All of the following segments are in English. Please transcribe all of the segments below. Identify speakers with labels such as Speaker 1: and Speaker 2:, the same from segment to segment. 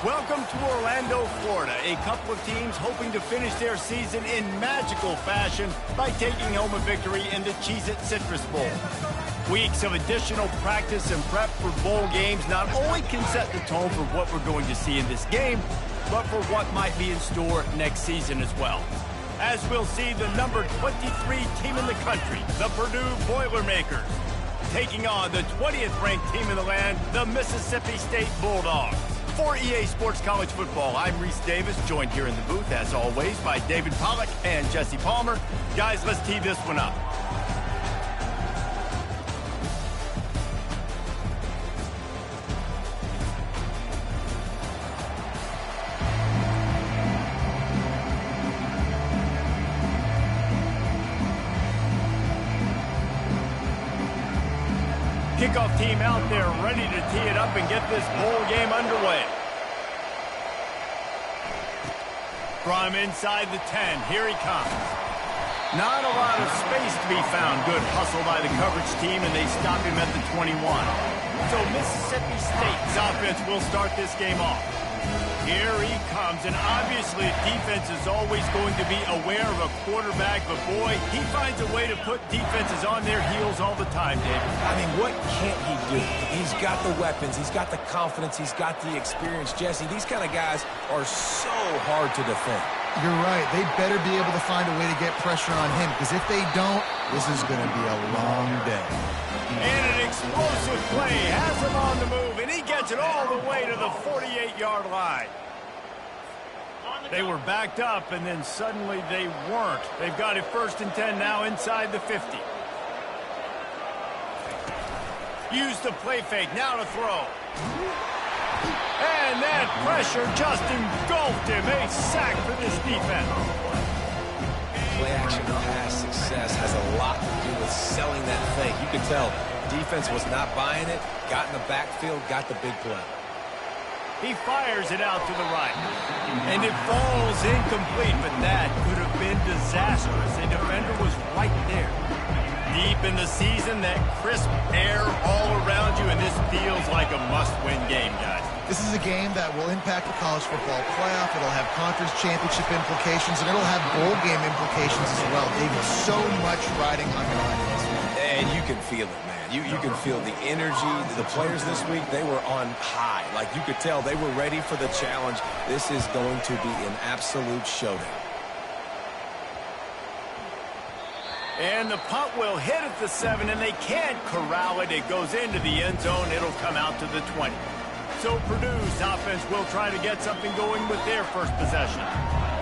Speaker 1: Welcome to Orlando, Florida. A couple of teams hoping to finish their season in magical fashion by taking home a victory in the Cheez-It Citrus Bowl. Weeks of additional practice and prep for bowl games not only can set the tone for what we're going to see in this game, but for what might be in store next season as well. As we'll see the number 23 team in the country, the Purdue Boilermakers, taking on the 20th ranked team in the land, the Mississippi State Bulldogs. For EA Sports College Football, I'm Reese Davis, joined here in the booth, as always, by David Pollack and Jesse Palmer. Guys, let's tee this one up. Kickoff team out there ready to tee it up and get this bowl game underway. From inside the 10, here he comes. Not a lot of space to be found. Good hustle by the coverage team, and they stop him at the 21. So Mississippi State's offense will start this game off. Here he comes, and obviously defense is always going to be aware of a quarterback, but boy, he finds a way to put defenses on their heels all the time, David.
Speaker 2: I mean, what can't he do? He's got the weapons, he's got the confidence, he's got the experience. Jesse, these kind of guys are so hard to defend.
Speaker 3: You're right. They better be able to find a way to get pressure on him, because if they don't, this is going to be a long day.
Speaker 1: And an explosive play has him on the move, and he gets it all the way to the 48-yard line. They were backed up, and then suddenly they weren't. They've got it 1st and 10 now inside the 50. Use the play fake, now to throw. And that pressure just engulfed him. A sack for this defense.
Speaker 2: Play action pass success has a lot to do with selling that fake. You could tell defense was not buying it, got in the backfield, got the big play.
Speaker 1: He fires it out to the right. And it falls incomplete, but that could have been disastrous. A defender was right there. Deep in the season, that crisp air all around you, and this feels like a must-win game, guys.
Speaker 3: This is a game that will impact the college football playoff. It'll have conference championship implications, and it'll have bowl game implications as well. David, so much riding on the line in this one.
Speaker 2: And you can feel it, man. You can feel the energy. The players this week, they were on high. Like, you could tell they were ready for the challenge. This is going to be an absolute showdown.
Speaker 1: And the punt will hit at the 7, and they can't corral it. It goes into the end zone. It'll come out to the 20. So Purdue's offense will try to get something going with their first possession.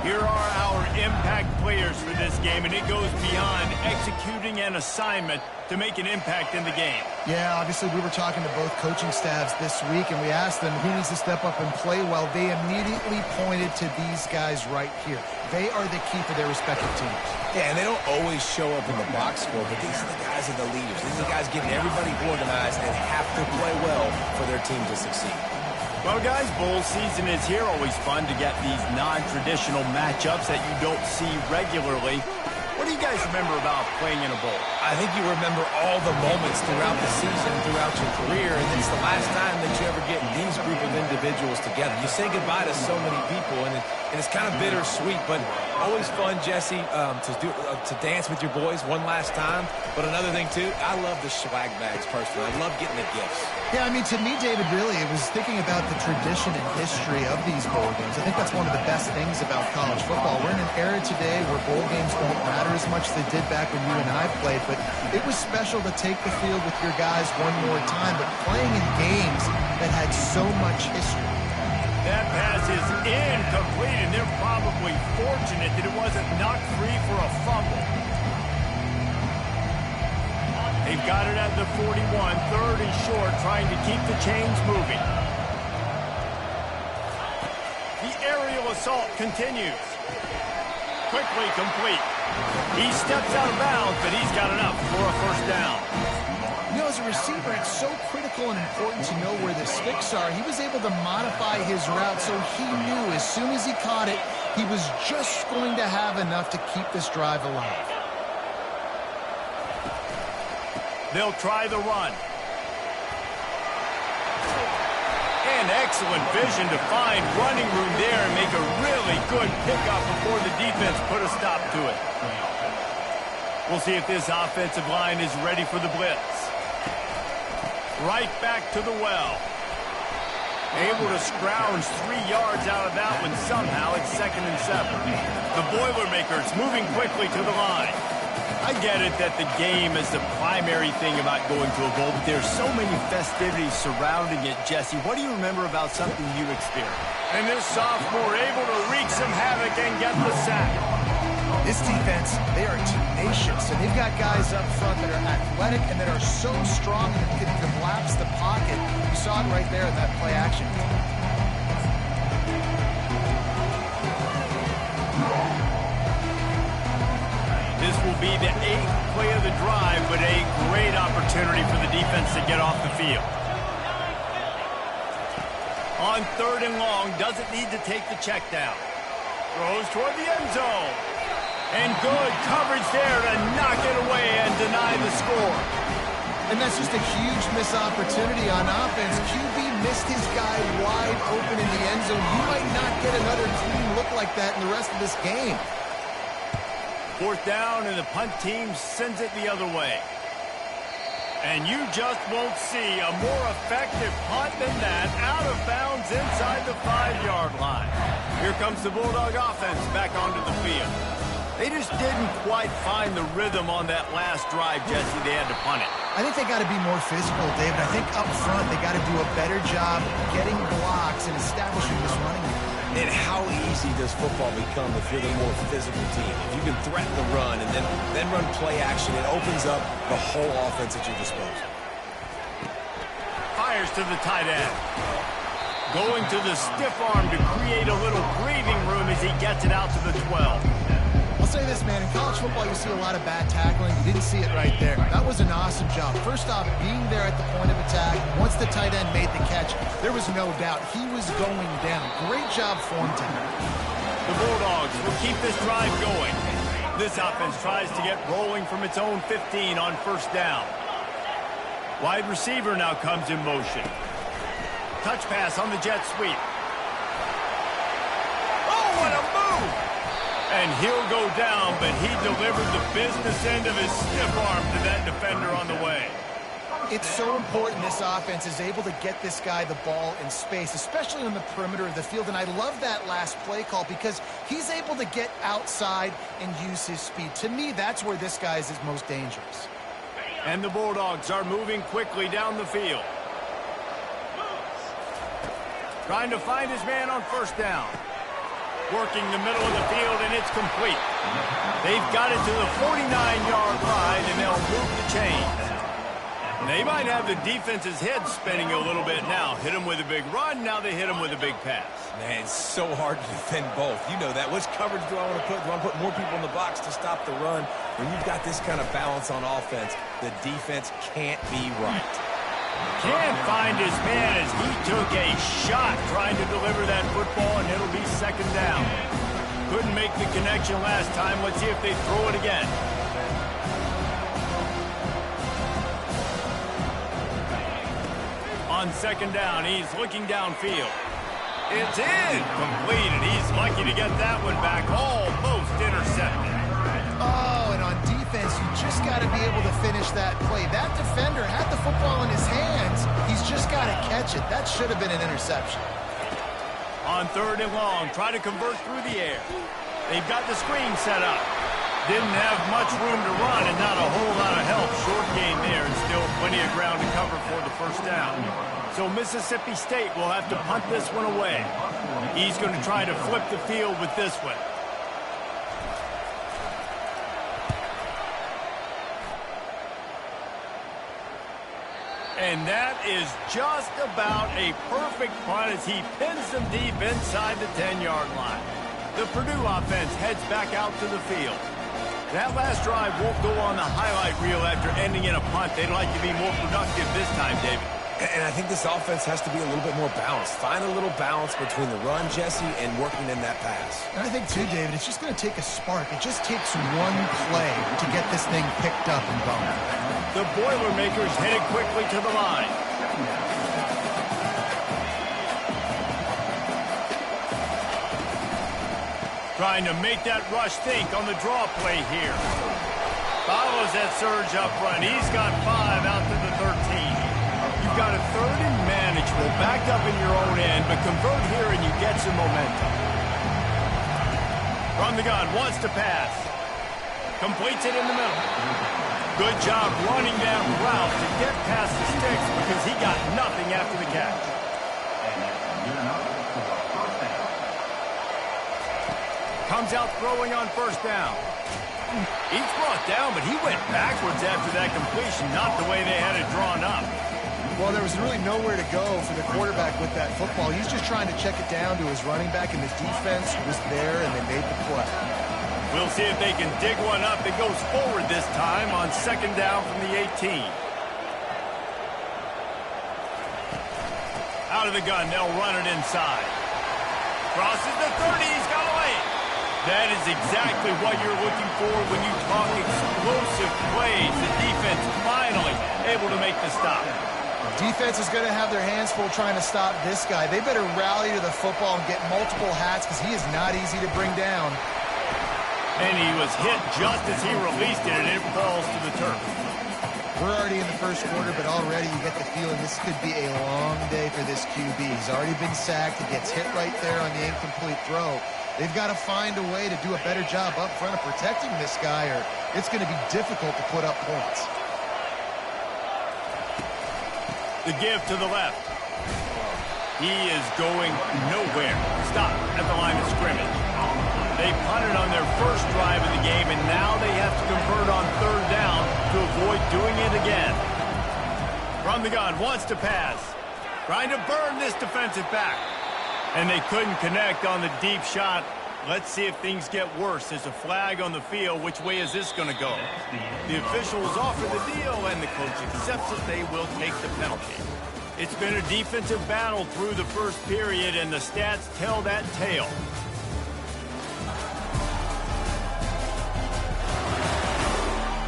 Speaker 1: Here are our impact players for this game, and it goes beyond executing an assignment to make an impact in the game.
Speaker 3: Yeah, obviously we were talking to both coaching staffs this week, and we asked them who needs to step up and play well. They immediately pointed to these guys right here. They are the key for their respective teams.
Speaker 2: Yeah, and they don't always show up in the box score, but these are the guys that are the leaders. These are the guys getting everybody organized and have to play well for their team to succeed.
Speaker 1: Well, guys, bowl season is here. Always fun to get these non-traditional matchups that you don't see regularly. What do you guys remember about playing in a bowl?
Speaker 2: I think you remember all the moments throughout the season, throughout your career, and it's the last time that you ever get these group of individuals together. You say goodbye to so many people, and it's kind of bittersweet, but always fun, Jesse, to dance with your boys one last time. But another thing, too, I love the swag bags personally. I love getting the gifts.
Speaker 3: Yeah, I mean, to me, David, really, it was thinking about the tradition and history of these bowl games. I think that's one of the best things about college football. We're in an era today where bowl games don't matter as much as they did back when you and I played, but it was special to take the field with your guys one more time, but playing in games that had so much history.
Speaker 1: That pass is incomplete, and they're probably fortunate that it wasn't knocked free for a fumble. They've got it at the 41, 3rd and short, trying to keep the chains moving. The aerial assault continues. Quickly complete. He steps out of bounds, but he's got enough for a 1st down.
Speaker 3: You know, as a receiver, it's so critical and important to know where the sticks are. He was able to modify his route, so he knew as soon as he caught it, he was just going to have enough to keep this drive alive. They'll try the run. And
Speaker 1: Excellent vision to find running room there and make a really good pickup before the defense put a stop to it. We'll see if this offensive line is ready for the blitz. Right back to the well. Able to scrounge 3 yards out of that one somehow. It's 2nd and 7. The Boilermakers moving quickly to the line. I get it that the game is the primary thing about going to a bowl, but there's so many festivities surrounding it, Jesse. What do you remember about something you experienced? And this sophomore able to wreak some havoc and get the sack.
Speaker 3: This defense, they are tenacious, and they've got guys up front that are athletic and that are so strong that can collapse the pocket. You saw it right there in that play action.
Speaker 1: This will be the 8th play of the drive, but a great opportunity for the defense to get off the field. On 3rd and long, doesn't need to take the check down. Throws toward the end zone. And good coverage there to knock it away and deny the score.
Speaker 3: And that's just a huge missed opportunity on offense. QB missed his guy wide open in the end zone. You might not get another clean look like that in the rest of this game.
Speaker 1: 4th down, and the punt team sends it the other way. And you just won't see a more effective punt than that, out of bounds inside the 5-yard line. Here comes the Bulldog offense back onto the field. They just didn't quite find the rhythm on that last drive, Jesse. They had to punt it.
Speaker 3: I think they got to be more physical, David. I think up front they got to do a better job getting blocks and establishing this running game.
Speaker 2: And how easy does football become if you're the more physical team? If you can threaten the run and then run play action, it opens up the whole offense at your disposal.
Speaker 1: Fires to the tight end. Going to the stiff arm to create a little breathing room as he gets it out to the 12.
Speaker 3: I'll say this, man. In college football, you see a lot of bad tackling. You didn't see it right there. That was an awesome job. First off, being there at the point of attack. Once the tight end made the catch, there was no doubt he was going down. Great job for him tonight.
Speaker 1: The Bulldogs will keep this drive going. This offense tries to get rolling from its own 15 on 1st down. Wide receiver now comes in motion. Touch pass on the jet sweep. Oh, what a move! And he'll go down, but he delivered the business end of his stiff arm to that defender on the way.
Speaker 3: It's so important this offense is able to get this guy the ball in space, especially on the perimeter of the field. And I love that last play call because he's able to get outside and use his speed. To me, that's where this guy is his most dangerous.
Speaker 1: And the Bulldogs are moving quickly down the field. Trying to find his man on 1st down. Working the middle of the field, and it's complete. They've got it to the 49-yard line, and they'll move the chains. They might have the defense's head spinning a little bit now. Hit him with a big run, now they hit him with a big pass.
Speaker 2: Man, it's so hard to defend both. You know that. Which coverage do I want to put? Do I want to put more people in the box to stop the run? When you've got this kind of balance on offense, the defense can't be right.
Speaker 1: Can't find his man as he took a shot trying to deliver that football, and it'll be 2nd down. Couldn't make the connection last time. Let's see if they throw it again. On 2nd down, he's looking downfield. It's in! Completed. He's lucky to get that one back. Almost intercepted.
Speaker 3: Oh, and on defense, you just got to be able to finish that play. That defender had the football in his hands. He's just got to catch it. That should have been an interception.
Speaker 1: On 3rd and long, try to convert through the air. They've got the screen set up. Didn't have much room to run and not a whole lot of help. Short gain there and still plenty of ground to cover for the 1st down. So Mississippi State will have to punt this one away. He's going to try to flip the field with this one. And that is just about a perfect punt as he pins them deep inside the 10-yard line. The Purdue offense heads back out to the field. That last drive won't go on the highlight reel after ending in a punt. They'd like to be more productive this time, David.
Speaker 2: And I think this offense has to be a little bit more balanced. Find a little balance between the run, Jesse, and working in that pass.
Speaker 3: And I think, too, David, it's just going to take a spark. It just takes one play to get this thing picked up and going.
Speaker 1: The Boilermakers headed quickly to the line. Trying to make that rush think on the draw play here. Follows that surge up front. He's got 5 out to the 13. You've got a 3rd and manageable backed up in your own end, but convert here and you get some momentum. From the gun, wants to pass. Completes it in the middle. Good job running that route to get past the sticks because he got nothing after the catch. Comes out throwing on 1st down. He's brought down, but he went backwards after that completion, not the way they had it drawn up.
Speaker 3: Well, there was really nowhere to go for the quarterback with that football. He's just trying to check it down to his running back, and the defense was there, and they made the play.
Speaker 1: We'll see if they can dig one up. It goes forward this time on 2nd down from the 18. Out of the gun, they'll run it inside. Crosses the 30, he's got away. That is exactly what you're looking for when you talk explosive plays. The defense finally able to make the stop.
Speaker 3: Defense is going to have their hands full trying to stop this guy. They better rally to the football and get multiple hats because he is not easy to bring down.
Speaker 1: And he was hit just as he released it, and it falls to the turf.
Speaker 3: We're already in the 1st quarter, but already you get the feeling this could be a long day for this QB. He's already been sacked. He gets hit right there on the incomplete throw. They've got to find a way to do a better job up front of protecting this guy, or it's going to be difficult to put up points.
Speaker 1: The give to the left. He is going nowhere. Stop at the line of scrimmage. They punted on their 1st drive of the game, and now they have to convert on 3rd down to avoid doing it again. From the gun, wants to pass. Trying to burn this defensive back. And they couldn't connect on the deep shot. Let's see if things get worse. There's a flag on the field. Which way is this going to go? The officials offer the deal, and the coach accepts it. They will take the penalty. It's been a defensive battle through the 1st period, and the stats tell that tale.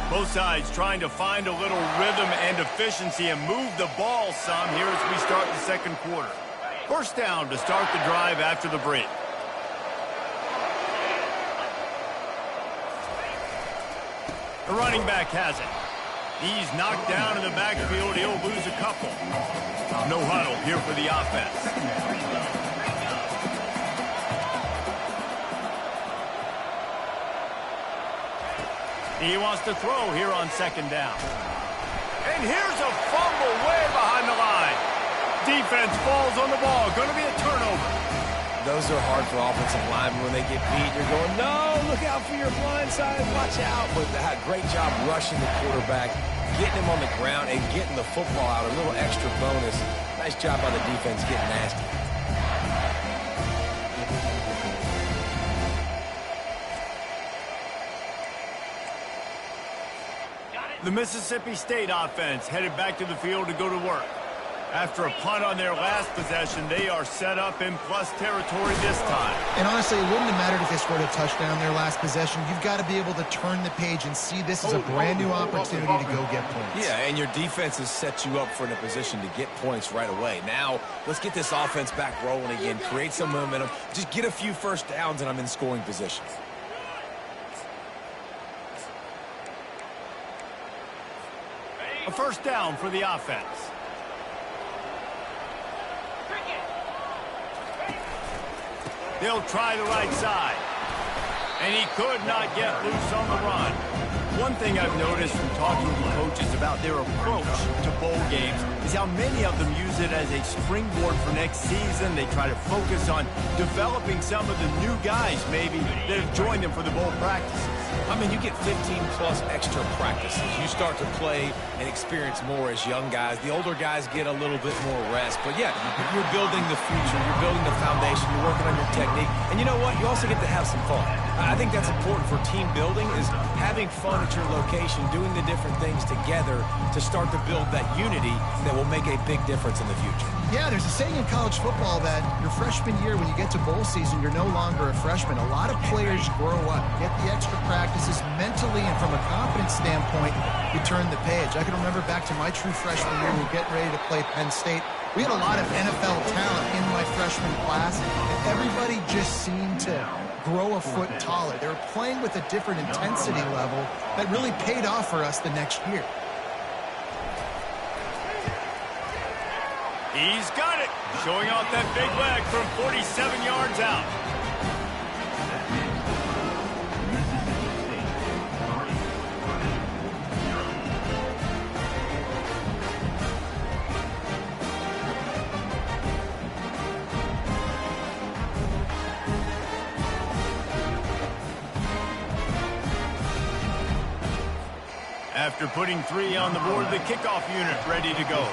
Speaker 1: Both sides trying to find a little rhythm and efficiency and move the ball some here as we start the 2nd quarter. 1st down to start the drive after the break. The running back has it. He's knocked down in the backfield. He'll lose a couple. No huddle here for the offense. He wants to throw here on 2nd down. And here's a fumble way behind the line. Defense falls on the ball. Going to be a turnover.
Speaker 2: Those are hard for offensive linemen when they get beat. You're going, no, look out for your blind side. Watch out. But they had a great job rushing the quarterback, getting him on the ground, and getting the football out. A little extra bonus. Nice job by the defense getting nasty.
Speaker 1: The Mississippi State offense headed back to the field to go to work. After a punt on their last possession, they are set up in plus territory this time.
Speaker 3: And honestly, it wouldn't have mattered if they scored a touchdown their last possession. You've got to be able to turn the page and see this as a brand new opportunity to go get points.
Speaker 2: Yeah, and your defense has set you up for in a position to get points right away. Now, let's get this offense back rolling again, create some momentum, just get a few 1st downs, and I'm in scoring position.
Speaker 1: A 1st down for the offense. They'll try the right side. And he could not get loose on the run. One thing I've noticed from talking to coaches about their approach to bowl games is how many of them use it as a springboard for next season. They try to focus on developing some of the new guys, maybe, that have joined them for the bowl practices.
Speaker 2: I mean, you get 15-plus extra practices. You start to play and experience more as young guys. The older guys get a little bit more rest. But, yeah, you're building the future. You're building the foundation. You're working on your technique. And you know what? You also get to have some fun. I think that's important for team building is having fun at your location, doing the different things together to start to build that unity that will make a big difference in the future.
Speaker 3: Yeah, there's a saying in college football that your freshman year, when you get to bowl season, you're no longer a freshman. A lot of players grow up, get the extra practices mentally, and from a confidence standpoint, you turn the page. I can remember back to my true freshman year, we were getting ready to play Penn State. We had a lot of NFL talent in my freshman class, and everybody just seemed to grow a foot taller. They were playing with a different intensity level that really paid off for us the next year.
Speaker 1: He's got it. Showing off that big leg from 47 yards out. After putting 3 on the board, the kickoff unit ready to go.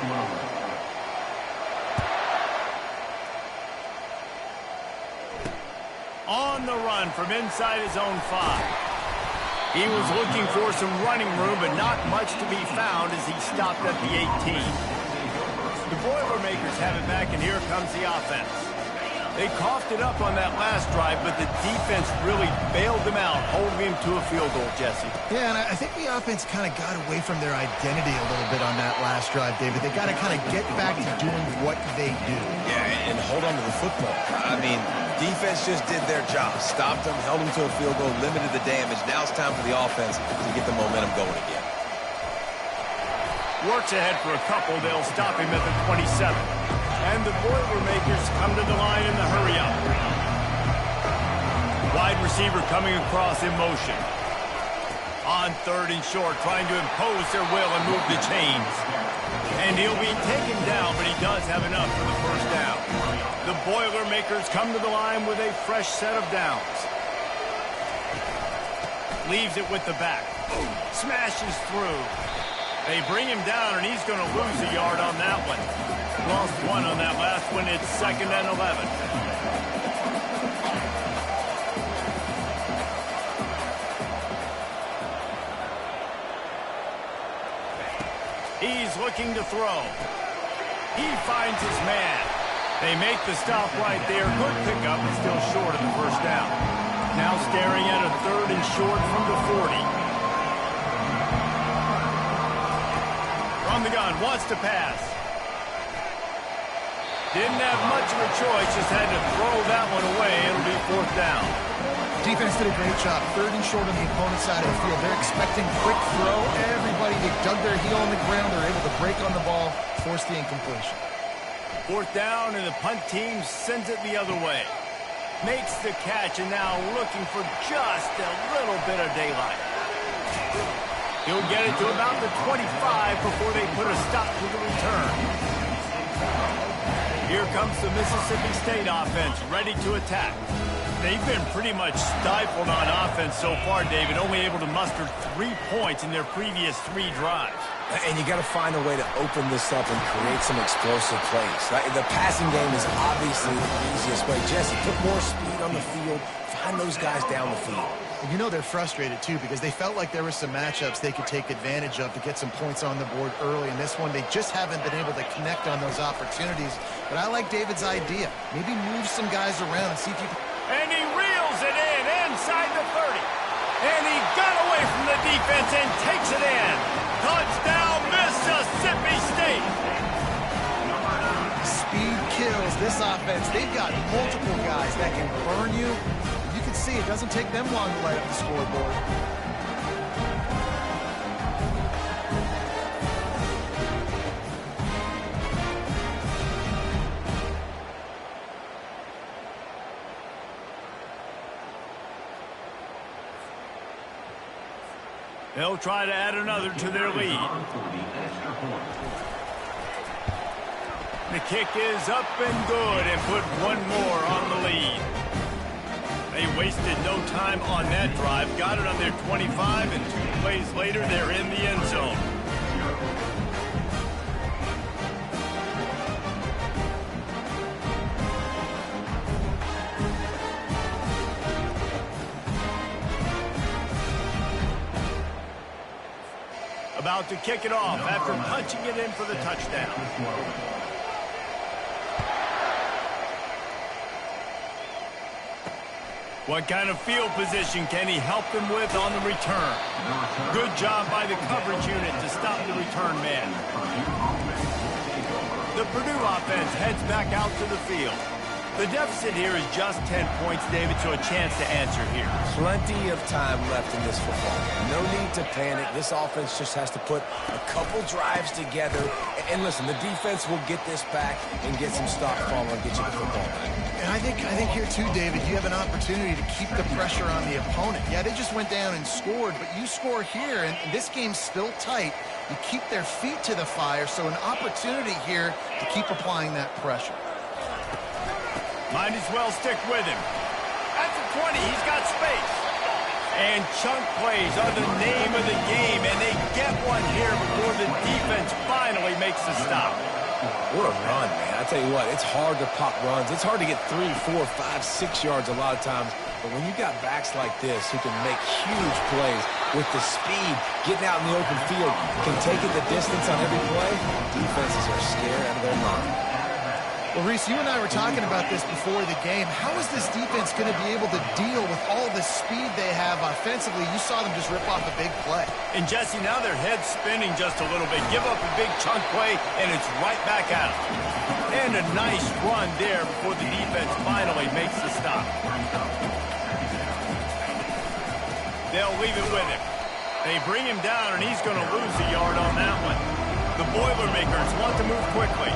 Speaker 1: On the run from inside his own 5. He was looking for some running room, but not much to be found as he stopped at the 18. The Boilermakers have it back, and here comes the offense. They coughed it up on that last drive, but the defense really bailed them out, holding him to a field goal, Jesse.
Speaker 3: Yeah, and I think the offense kind of got away from their identity a little bit on that last drive, David. They got to kind of get back to doing what they do.
Speaker 2: Yeah, and hold on to the football. I mean, defense just did their job. Stopped them, held them to a field goal, limited the damage. Now it's time for the offense to get the momentum going again.
Speaker 1: Works ahead for a couple. They'll stop him at the 27. And the Boilermakers come to the line in the hurry-up. Wide receiver coming across in motion. On 3rd and short, trying to impose their will and move the chains. And he'll be taken down, but he does have enough for the first down. The Boilermakers come to the line with a fresh set of downs. Leaves it with the back. Smashes through. They bring him down, and he's going to lose a yard on that one. Lost 1 on that last one. It's 2nd and 11. He's looking to throw. He finds his man. They make the stop right there. Good pickup, but still short of the first down. Now staring at a 3rd and short from the 40. From the gun, wants to pass. Didn't have much of a choice, just had to throw that one away. It'll be 4th down.
Speaker 3: Defense did a great job. 3rd and short on the opponent's side of the field. They're expecting quick throw. Everybody, they dug their heel on the ground. They're able to break on the ball, force the incompletion.
Speaker 1: 4th down, and the punt team sends it the other way. Makes the catch, and now looking for just a little bit of daylight. He'll get it to about the 25 before they put a stop to the return. Here comes the Mississippi State offense, ready to attack. They've been pretty much stifled on offense so far, David, only able to muster 3 points in their previous 3 drives.
Speaker 2: And you got to find a way to open this up and create some explosive plays. The passing game is obviously the easiest way. Jesse, put more speed on the field. Find those guys down the field.
Speaker 3: And you know they're frustrated, too, because they felt like there were some matchups they could take advantage of to get some points on the board early. In this one, they just haven't been able to connect on those opportunities. But I like David's idea. Maybe move some guys around and see if you can...
Speaker 1: And he reels it in inside the 30. And he got away from the defense and takes it in. Touchdown, Mississippi State.
Speaker 3: Speed kills this offense. They've got multiple guys that can burn you. You can see it doesn't take them long to light up the scoreboard.
Speaker 1: They'll try to add another to their lead. The kick is up and good and put one more on the lead. They wasted no time on that drive. Got it on their 25, and 2 plays later, they're in the end zone. About to kick it off after punching it in for the touchdown. What kind of field position can he help them with on the return? Good job by the coverage unit to stop the return man. The Purdue offense heads back out to the field. The deficit here is just 10 points, David, so a chance to answer here.
Speaker 2: Plenty of time left in this football game. No need to panic. This offense just has to put a couple drives together. And listen, the defense will get this back and get some stops following and get you the football back.
Speaker 3: And I think here too, David, you have an opportunity to keep the pressure on the opponent. Yeah, they just went down and scored, but you score here, and this game's still tight. You keep their feet to the fire, so an opportunity here to keep applying that pressure.
Speaker 1: Might as well stick with him. At the 20, he's got space. And chunk plays are the name of the game, and they get one here before the defense finally makes the stop.
Speaker 2: What a run, man. I tell you what, it's hard to pop runs. It's hard to get 3, 4, 5, 6 yards a lot of times. But when you got backs like this who can make huge plays with the speed, getting out in the open field, can take it the distance on every play, defenses are scared out of their mind.
Speaker 3: Well, Reese, you and I were talking about this before the game. How is this defense going to be able to deal with all the speed they have offensively? You saw them just rip off a big play.
Speaker 1: And, Jesse, now their head's spinning just a little bit. Give up a big chunk play, and it's right back out. And a nice run there before the defense finally makes the stop. They'll leave it with him. They bring him down, and he's going to lose a yard on that one. The Boilermakers want to move quickly.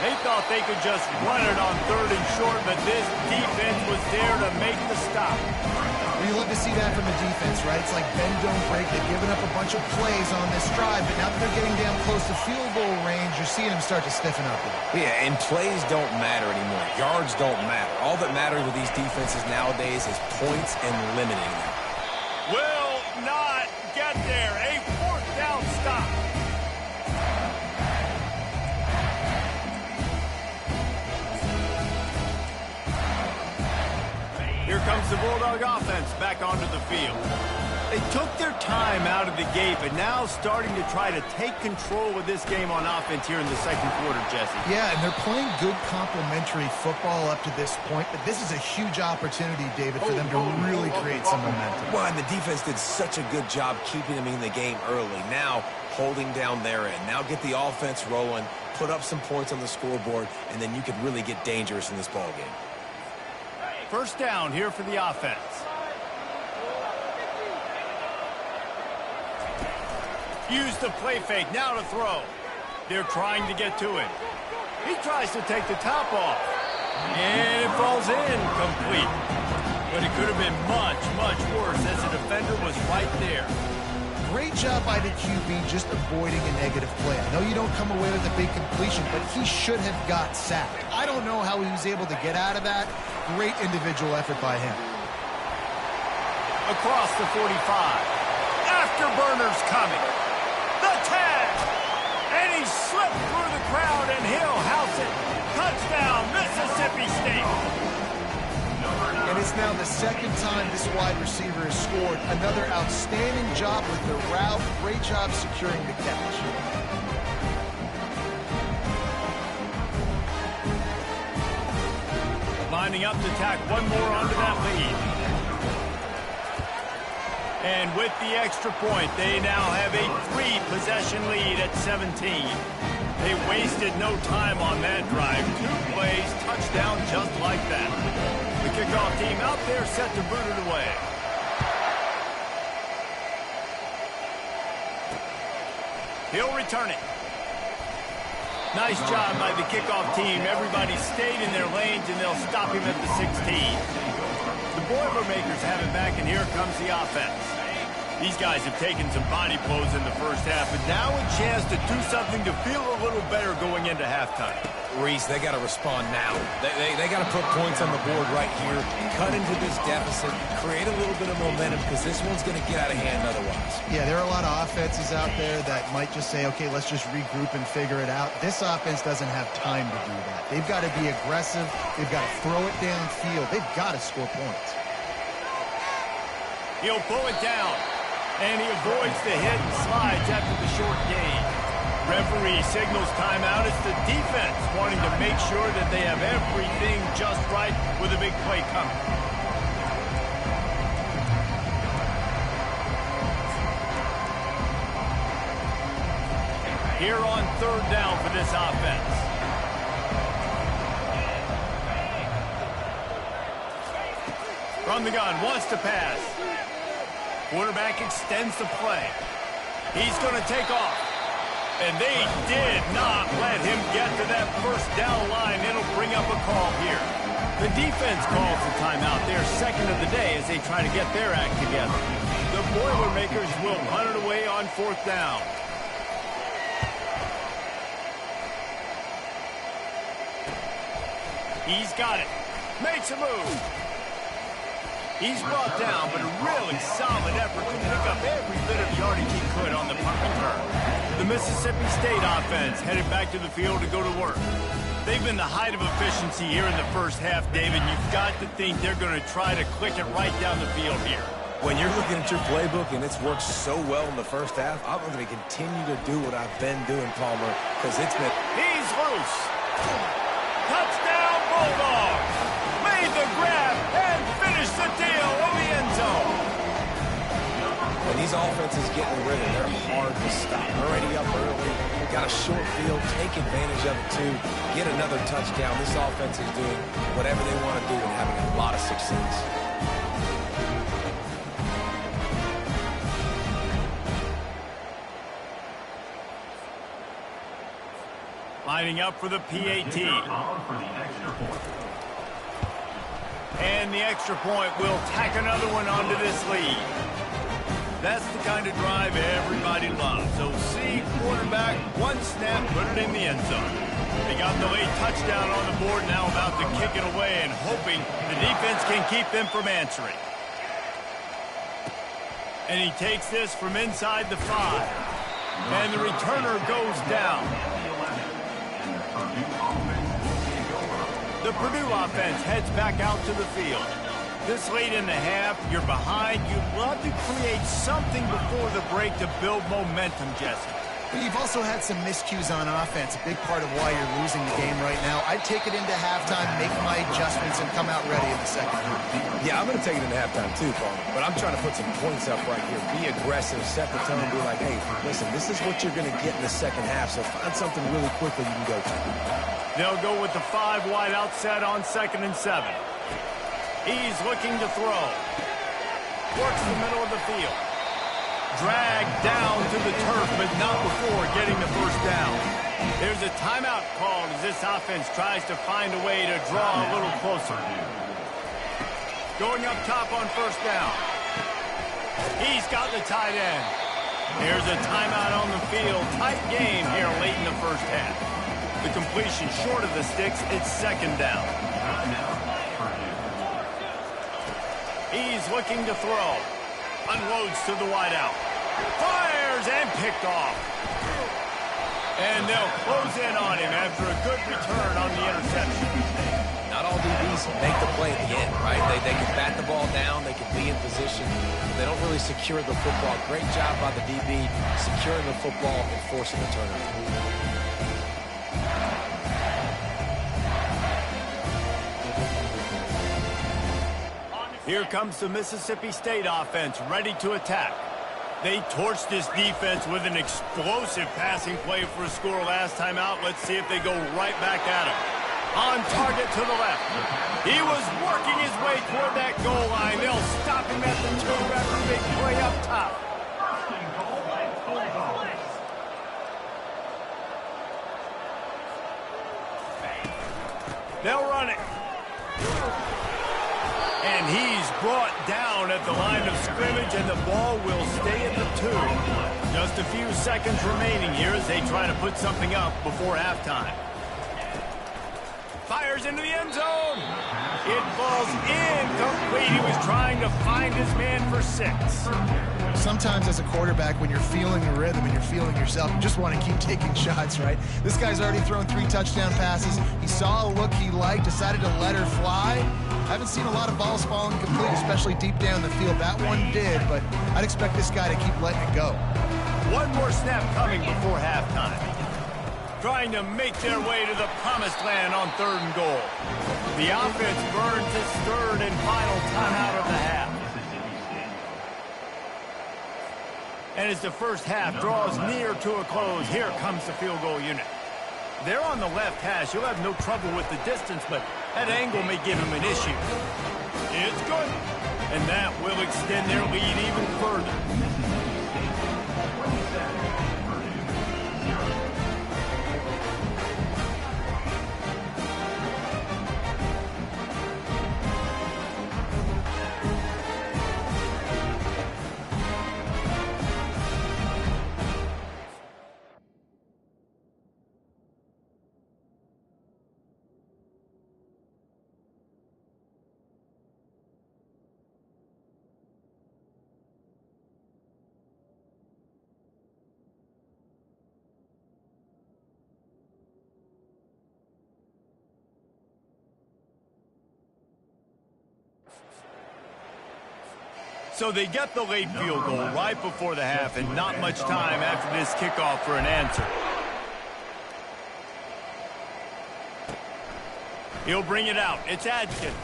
Speaker 1: They thought they could just run it on 3rd and short, but this defense was there to make the stop.
Speaker 3: Well, you love to see that from the defense, right? It's like bend, don't break. They've given up a bunch of plays on this drive, but now that they're getting down close to field goal range, you're seeing them start to stiffen up.
Speaker 2: Yeah, and plays don't matter anymore. Yards don't matter. All that matters with these defenses nowadays is points and limiting them.
Speaker 1: Will not get there. A 4th down stop. Here comes the Bulldog offense back onto the field. They took their time out of the gate, but now starting to try to take control of this game on offense here in the second quarter, Jesse.
Speaker 3: Yeah, and they're playing good complementary football up to this point, but this is a huge opportunity, David, for them to really create some momentum.
Speaker 2: Well, and the defense did such a good job keeping them in the game early. Now, holding down their end. Now get the offense rolling, put up some points on the scoreboard, and then you could really get dangerous in this ball game.
Speaker 1: First down here for the offense. Use the play fake, now to throw. They're trying to get to him. He tries to take the top off. And it falls in, complete. But it could have been much, much worse as the defender was right there.
Speaker 3: Great job by the QB just avoiding a negative play. I know you don't come away with a big completion, but he should have got sacked. I don't know how he was able to get out of that. Great individual effort by him.
Speaker 1: Across the 45. Afterburners coming. The tag. And he slipped through the crowd, and he'll house it. Touchdown, Mississippi State.
Speaker 3: And it's now the second time this wide receiver has scored. Another outstanding job with the route. Great job securing the catch.
Speaker 1: Lining up to tack one more onto that lead. And with the extra point, they now have a 3-possession lead at 17. They wasted no time on that drive. 2 plays, touchdown just like that. The kickoff team out there set to boot it away. He'll return it. Nice job by the kickoff team. Everybody stayed in their lanes, and they'll stop him at the 16. The Boilermakers have it back, and here comes the offense. These guys have taken some body blows in the first half, but now a chance to do something to feel a little better going into halftime.
Speaker 2: Reese, they got to respond now. They got to put points on the board right here, cut into this deficit, create a little bit of momentum, because this one's going to get out of hand otherwise.
Speaker 3: Yeah, there are a lot of offenses out there that might just say, okay, let's just regroup and figure it out. This offense doesn't have time to do that. They've got to be aggressive. They've got to throw it downfield. They've got to score points.
Speaker 1: He'll pull it down, and he avoids the hit and slides after the short gain. Referee signals timeout. It's the defense wanting to make sure that they have everything just right with a big play coming. here on third down for this offense. From the gun, wants to pass. Quarterback extends the play. He's going to take off. And they did not let him get to that first down line. It'll bring up a call here. The defense calls the timeout, their second of the day, as they try to get their act together. The Boilermakers will punt it away on fourth down. He's got it. Makes a move. He's brought down, but a really solid effort to pick up every bit of yardage he could on the punt return. The Mississippi State offense headed back to the field to go to work. They've been the height of efficiency here in the first half, David. You've got to think they're going to try to click it right down the field here.
Speaker 2: When you're looking at your playbook and it's worked so well in the first half, I'm going to continue to do what I've been doing, Palmer, because it's been...
Speaker 1: He's loose. Touchdown, Bulldogs. Made the grab and finished the deal in the end zone.
Speaker 2: When these offenses get in rhythm, they're hard to stop. Already up early, got a short field, take advantage of it too, get another touchdown. This offense is doing whatever they want to do and having a lot of success.
Speaker 1: Lining up for the PAT. And the extra point will tack another one onto this lead. That's the kind of drive everybody loves. OC, quarterback, one snap, put it in the end zone. They got the late touchdown on the board, now about to kick it away and hoping the defense can keep them from answering. And he takes this from inside the 5. And the returner goes down. The Purdue offense heads back out to the field. This late in the half, you're behind. You'd love to create something before the break to build momentum, Jesse.
Speaker 3: But you've also had some miscues on offense, a big part of why you're losing the game right now. I'd take it into halftime, make my adjustments, and come out ready in the second half.
Speaker 2: Yeah, I'm going to take it into halftime too, Paul. But I'm trying to put some points up right here. Be aggressive, set the tone, be like, hey, listen, this is what you're going to get in the second half, so find something really quickly you can go to.
Speaker 1: They'll go with the 5 wide out set on 2nd and 7. He's looking to throw. Works the middle of the field. Dragged down to the turf, but not before getting the first down. There's a timeout called as this offense tries to find a way to draw a little closer. Going up top on first down. He's got the tight end. There's a timeout on the field. Tight game here late in the first half. The completion short of the sticks, it's 2nd down. He's looking to throw. Unloads to the wideout. Fires and picked off. And they'll close in on him after a good return on the interception.
Speaker 2: Not all DBs make the play at the end, right? They can bat the ball down, they can be in position, but they don't really secure the football. Great job by the DB securing the football and forcing the turnover.
Speaker 1: Here comes the Mississippi State offense ready to attack. They torched this defense with an explosive passing play for a score last time out. Let's see if they go right back at him. On target to the left. He was working his way toward that goal line. They'll stop him at the 2 after a big play up top. They'll run it. And he's brought down at the line of scrimmage, and the ball will stay at the 2. Just a few seconds remaining here as they try to put something up before halftime. Fires into the end zone. It falls incomplete. He was trying to find his man for 6.
Speaker 3: Sometimes as a quarterback, when you're feeling the rhythm and you're feeling yourself, you just want to keep taking shots, right? This guy's already thrown 3 touchdown passes. He saw a look he liked, decided to let her fly. I haven't seen a lot of balls falling complete, especially deep down the field. That one did, but I'd expect this guy to keep letting it go.
Speaker 1: One more snap coming before halftime. Trying to make their way to the promised land on 3rd and goal. The offense burns its 3rd and final timeout of the half. And as the first half draws near to a close, here comes the field goal unit. They're on the left hash. He'll have no trouble with the distance, but that angle may give him an issue. It's good. And that will extend their lead even further. So they get the late field goal right before the half, and not much time after this kickoff for an answer. He'll bring it out. It's Adkins.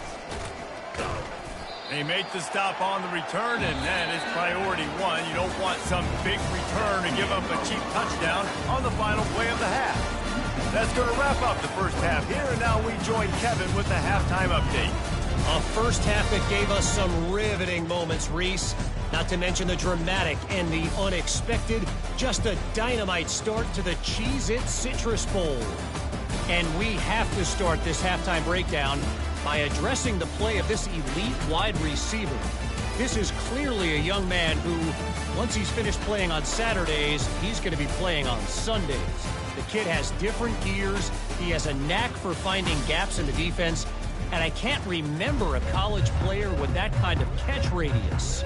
Speaker 1: They make the stop on the return, and that is priority one. You don't want some big return to give up a cheap touchdown on the final play of the half. That's going to wrap up the first half here, and now we join Kevin with the halftime update.
Speaker 4: A first half that gave us some riveting moments, Reese. Not to mention the dramatic and the unexpected. Just a dynamite start to the Cheez-It Citrus Bowl. And we have to start this halftime breakdown by addressing the play of this elite wide receiver. This is clearly a young man who, once he's finished playing on Saturdays, he's going to be playing on Sundays. The kid has different gears. He has a knack for finding gaps in the defense. And I can't remember a college player with that kind of catch radius.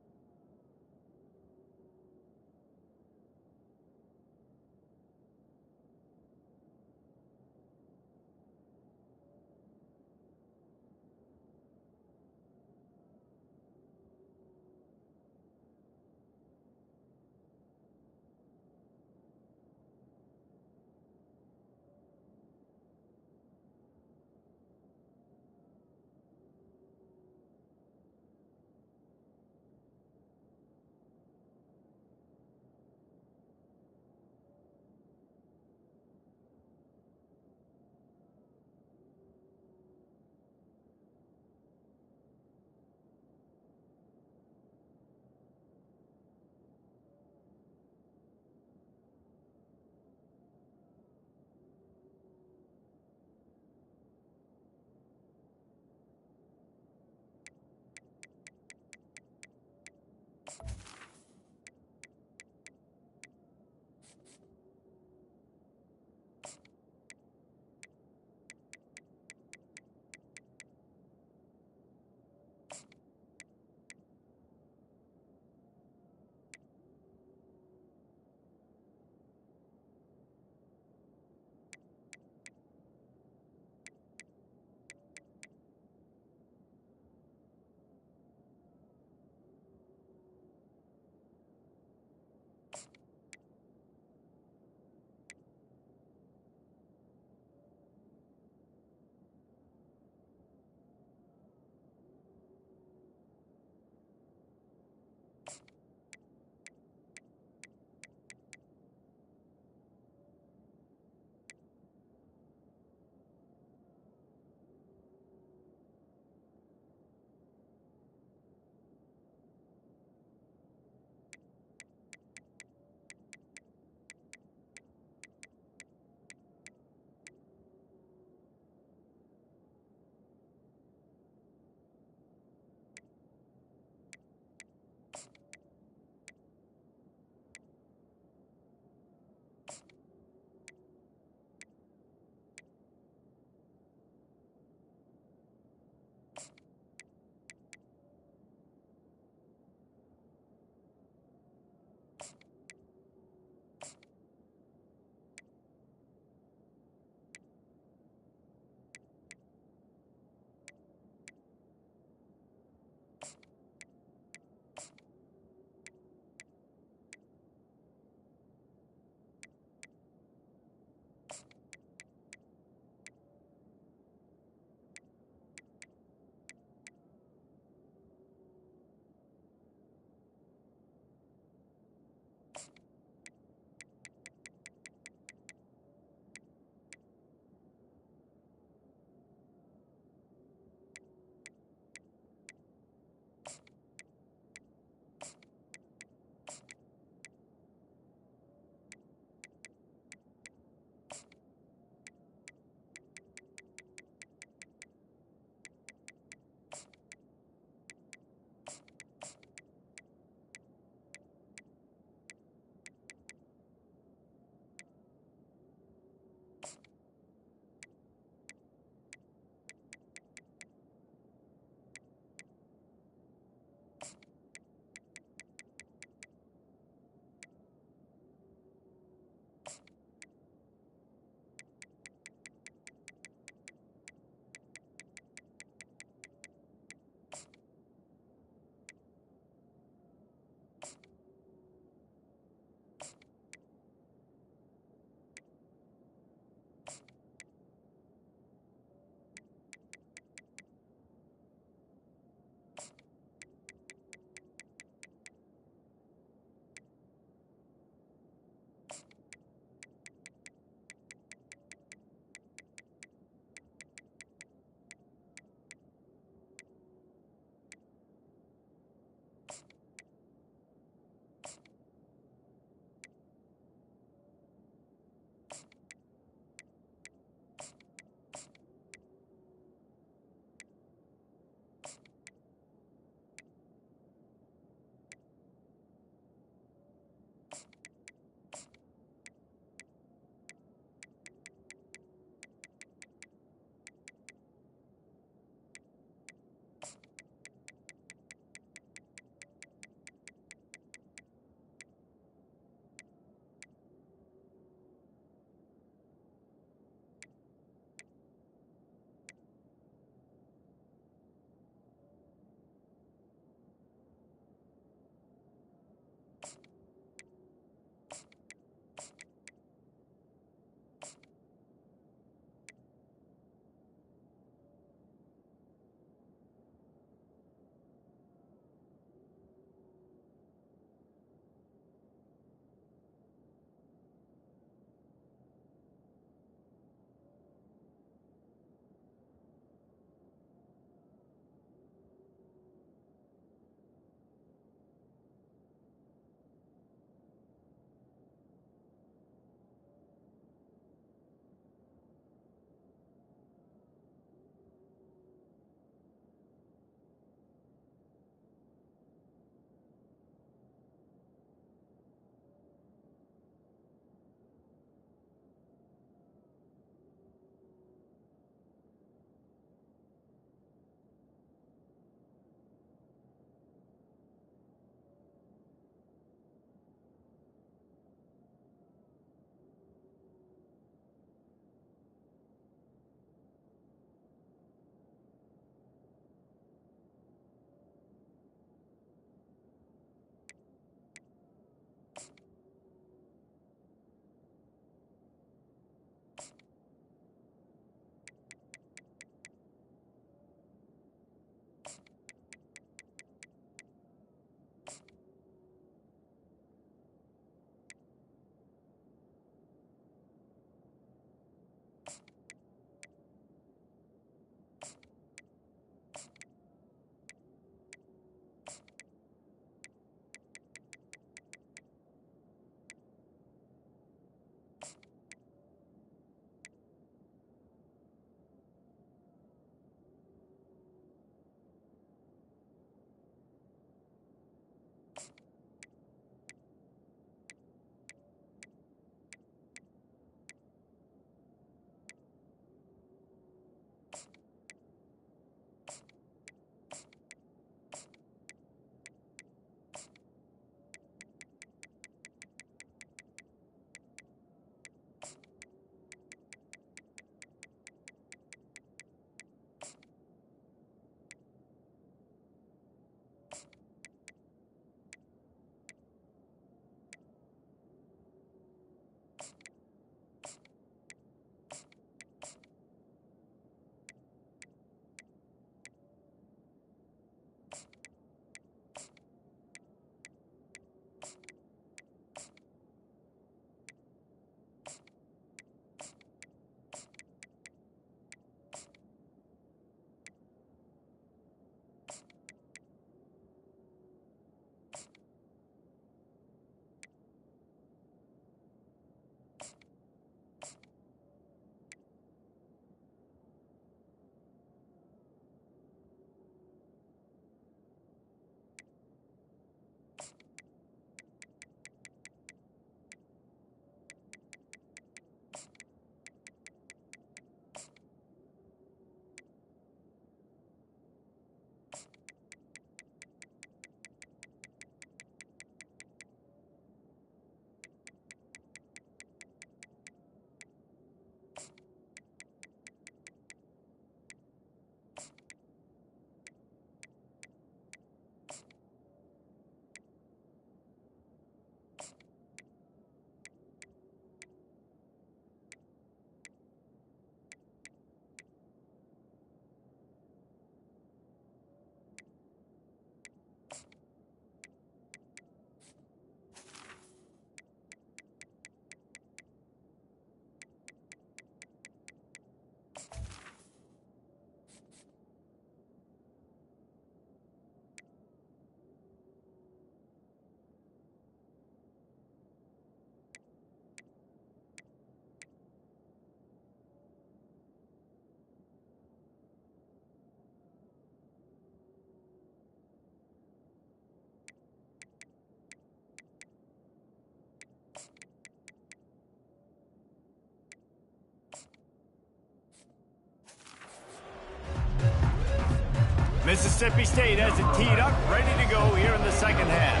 Speaker 1: Mississippi State has it teed up, ready to go here in the second half.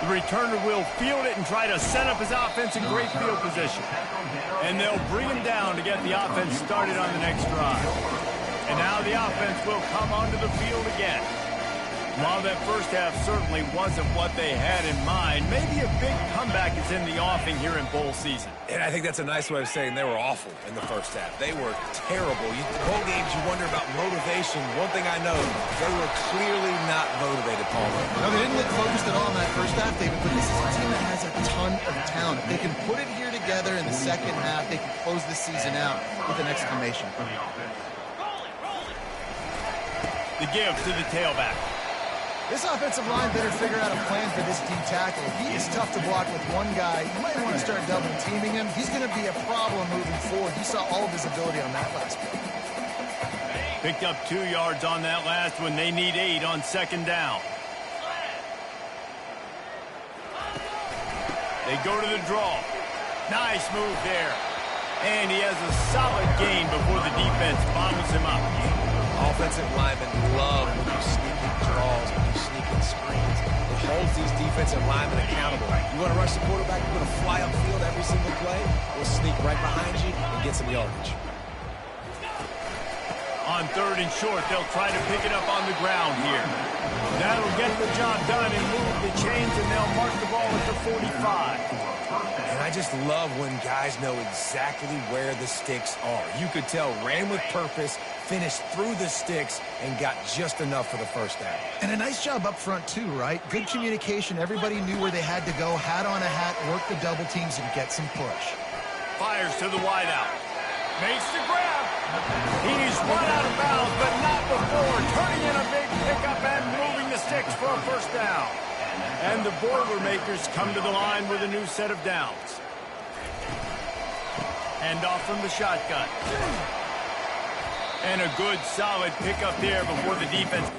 Speaker 1: The returner will field it and try to set up his offense in great field position. And they'll bring him down to get the offense started on the next drive. And now the offense will come onto the field again. While that first half certainly wasn't what they had in mind, maybe a big comeback is in the offing here in bowl season.
Speaker 2: And I think that's a nice way of saying they were awful in the first half. They were terrible. Bowl games, you wonder about motivation. One thing I know, they were clearly not motivated, Paul.
Speaker 3: No, they didn't look focused at all in that first half, David, but this is a team that has a ton of talent. If they can put it here together in the second half, they can close the season out with an exclamation point.
Speaker 1: The give to the tailback.
Speaker 3: This offensive line better figure out a plan for this D tackle. He is tough to block with one guy. You might want to start double teaming him. He's going to be a problem moving forward. You saw all of his ability on that last play.
Speaker 1: Picked up 2 yards on that last one. They need 8 on second down. They go to the draw. Nice move there. And he has a solid gain before the defense bobbles him up.
Speaker 2: Offensive linemen love when you sneak in draws, when you sneak in screens. It holds these defensive linemen accountable. You want to rush the quarterback, you're going to fly upfield every single play. We'll sneak right behind you and get some yardage.
Speaker 1: On third and short, they'll try to pick it up on the ground here. That'll get the job done and move the chains, and they'll mark the ball at the 45.
Speaker 2: And I just love when guys know exactly where the sticks are. You could tell ran with purpose, finished through the sticks, and got just enough for the first down.
Speaker 3: And a nice job up front, too, right? Good communication. Everybody knew where they had to go. Hat on a hat, work the double teams, and get some push.
Speaker 1: Fires to the wideout. Makes the grab. He's run out of bounds, but not before. Turning in a big pickup and moving the sticks for a first down. And the Boilermakers come to the line with a new set of downs. Hand off from the shotgun. And a good, solid pickup there before the defense.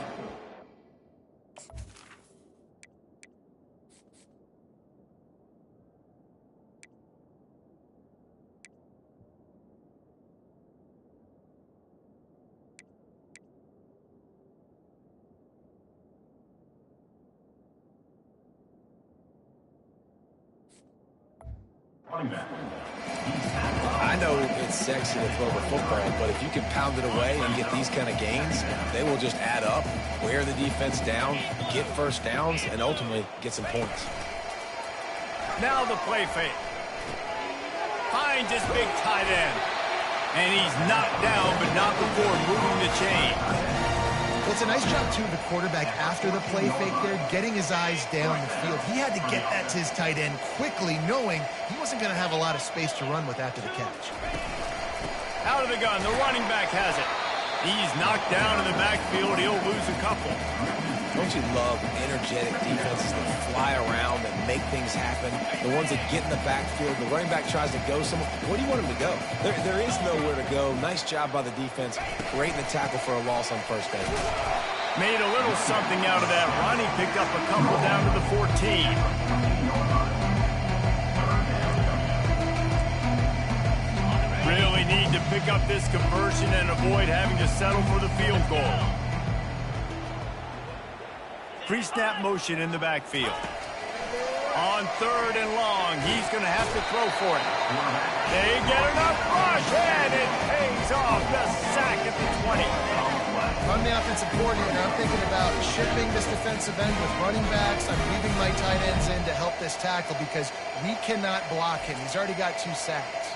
Speaker 2: I know it's sexy to throw the football, but if you can pound it away and get these kind of gains, they will just add up, wear the defense down, get first downs, and ultimately get some points.
Speaker 1: Now the play fake. Finds his big tight end. And he's knocked down, but not before moving the chain.
Speaker 3: Well, it's a nice job, too, of the quarterback after the play fake there, getting his eyes down the field. He had to get that to his tight end quickly, knowing he wasn't going to have a lot of space to run with after the catch.
Speaker 1: Out of the gun, the running back has it. He's knocked down in the backfield. He'll lose a couple.
Speaker 2: Don't you love energetic defenses that fly around and make things happen? The ones that get in the backfield, the running back tries to go somewhere. Where do you want him to go? There is nowhere to go. Nice job by the defense. Great in the tackle for a loss on first down.
Speaker 1: Made a little something out of that run. He picked up a couple down to the 14. Really need to pick up this conversion and avoid having to settle for the field goal. Pre-snap motion in the backfield. On third and long, he's going to have to throw for it. They get enough rush, and it pays off. The sack at the 20.
Speaker 3: I'm the offensive coordinator. I'm thinking about shipping this defensive end with running backs. I'm leaving my tight ends in to help this tackle because we cannot block him. He's already got 2 sacks.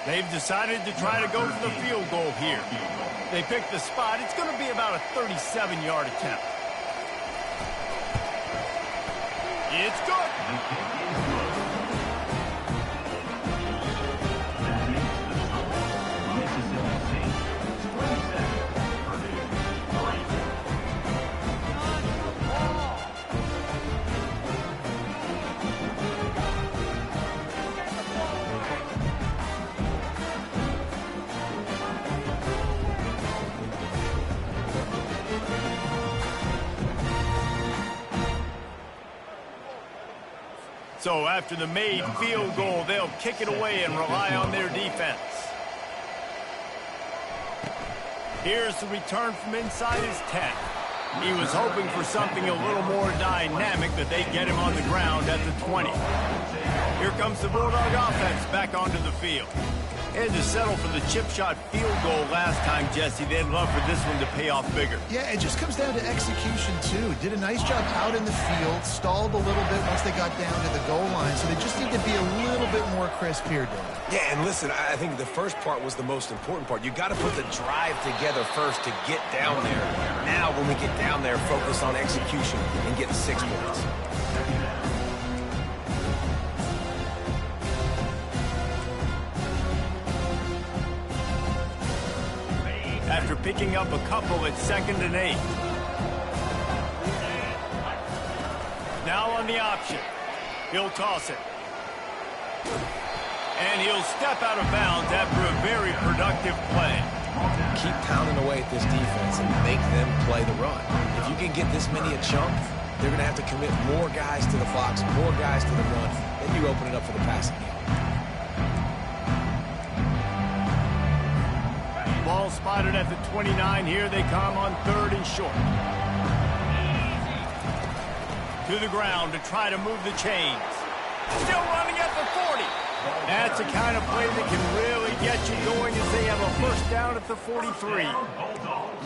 Speaker 1: They've decided to try to go for the field goal here. They pick the spot. It's going to be about a 37-yard attempt. It's good. So after the made field goal, they'll kick it away and rely on their defense. Here's the return from inside his 10. He was hoping for something a little more dynamic, but they get him on the ground at the 20. Here comes the Bulldog offense back onto the field. They had to settle for the chip shot field goal last time, Jesse. They'd love for this one to pay off bigger.
Speaker 3: Yeah, it just comes down to execution, too. Did a nice job out in the field, stalled a little bit once they got down to the goal line, so they just need to be a little bit more crisp here, Dave.
Speaker 2: Yeah, and listen, I think the first part was the most important part. You got to put the drive together first to get down there. Now, when we get down there, focus on execution and getting 6 points.
Speaker 1: After picking up a couple at 2nd and 8. Now on the option. He'll toss it. And he'll step out of bounds after a very productive play.
Speaker 2: Keep pounding away at this defense and make them play the run. If you can get this many a chunk, they're going to have to commit more guys to the box, more guys to the run. Then you open it up for the passing game.
Speaker 1: Ball spotted at the 29. Here they come on 3rd and short. To the ground to try to move the chains. Still running at the 40. That's the kind of play that can really get you going as they have a first down at the 43.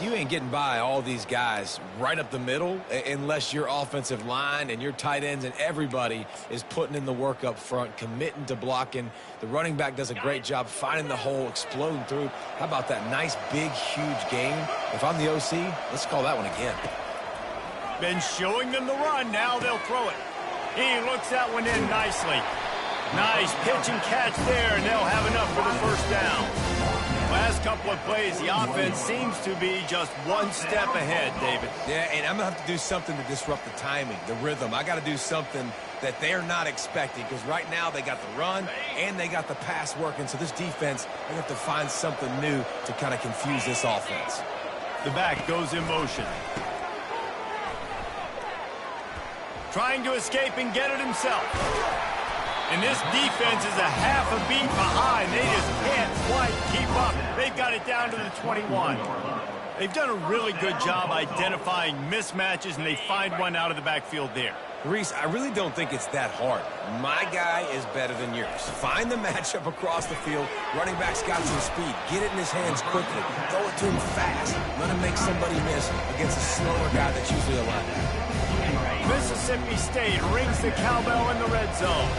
Speaker 2: You ain't getting by all these guys right up the middle unless your offensive line and your tight ends and everybody is putting in the work up front, committing to blocking. The running back does a great job finding the hole, exploding through. How about that nice, big, huge game? If I'm the OC, let's call that one again.
Speaker 1: Been showing them the run. Now they'll throw it. He looks that one in nicely. Nice pitch and catch there, and they'll have enough for the first down. Last couple of plays, the offense seems to be just one step ahead, David.
Speaker 2: Yeah, and I'm going to have to do something to disrupt the timing, the rhythm. I got to do something that they're not expecting, because right now they got the run and they got the pass working. So this defense, they have to find something new to kind of confuse this offense.
Speaker 1: The back goes in motion. Trying to escape and get it himself. And this defense is a half a beat behind. They just can't quite keep up. They've got it down to the 21. They've done a really good job identifying mismatches, and they find one out of the backfield there.
Speaker 2: Reese, I really don't think it's that hard. My guy is better than yours. Find the matchup across the field. Running back's got some speed. Get it in his hands quickly. Throw it to him fast. Let him make somebody miss against a slower guy that's usually a linebacker.
Speaker 1: Mississippi State rings the cowbell in the red zone.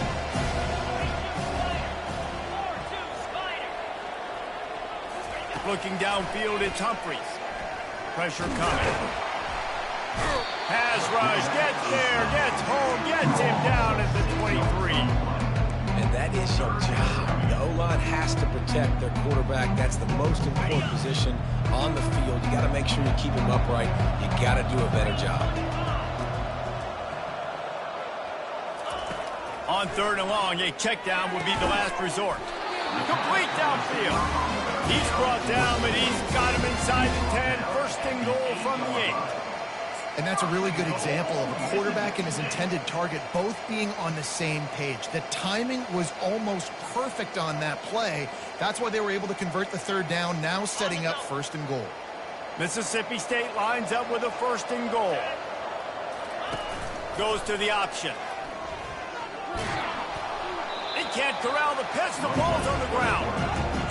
Speaker 1: Looking downfield, it's Humphries. Pressure coming. Pass rush, gets there, gets home, gets him down at the 23.
Speaker 2: And that is your job. The O-line has to protect their quarterback. That's the most important position on the field. You got to make sure you keep him upright. You got to do a better job.
Speaker 1: On 3rd and long, a check down would be the last resort. Complete downfield. He's brought down, but he's got him inside the 10. 1st and goal from the 8.
Speaker 3: And that's a really good example of a quarterback and his intended target both being on the same page. The timing was almost perfect on that play. That's why they were able to convert the 3rd down, now setting up 1st and goal. Mississippi
Speaker 1: State lines up with a 1st and goal. Goes to the option. They can't corral the pitch. The ball's on the ground.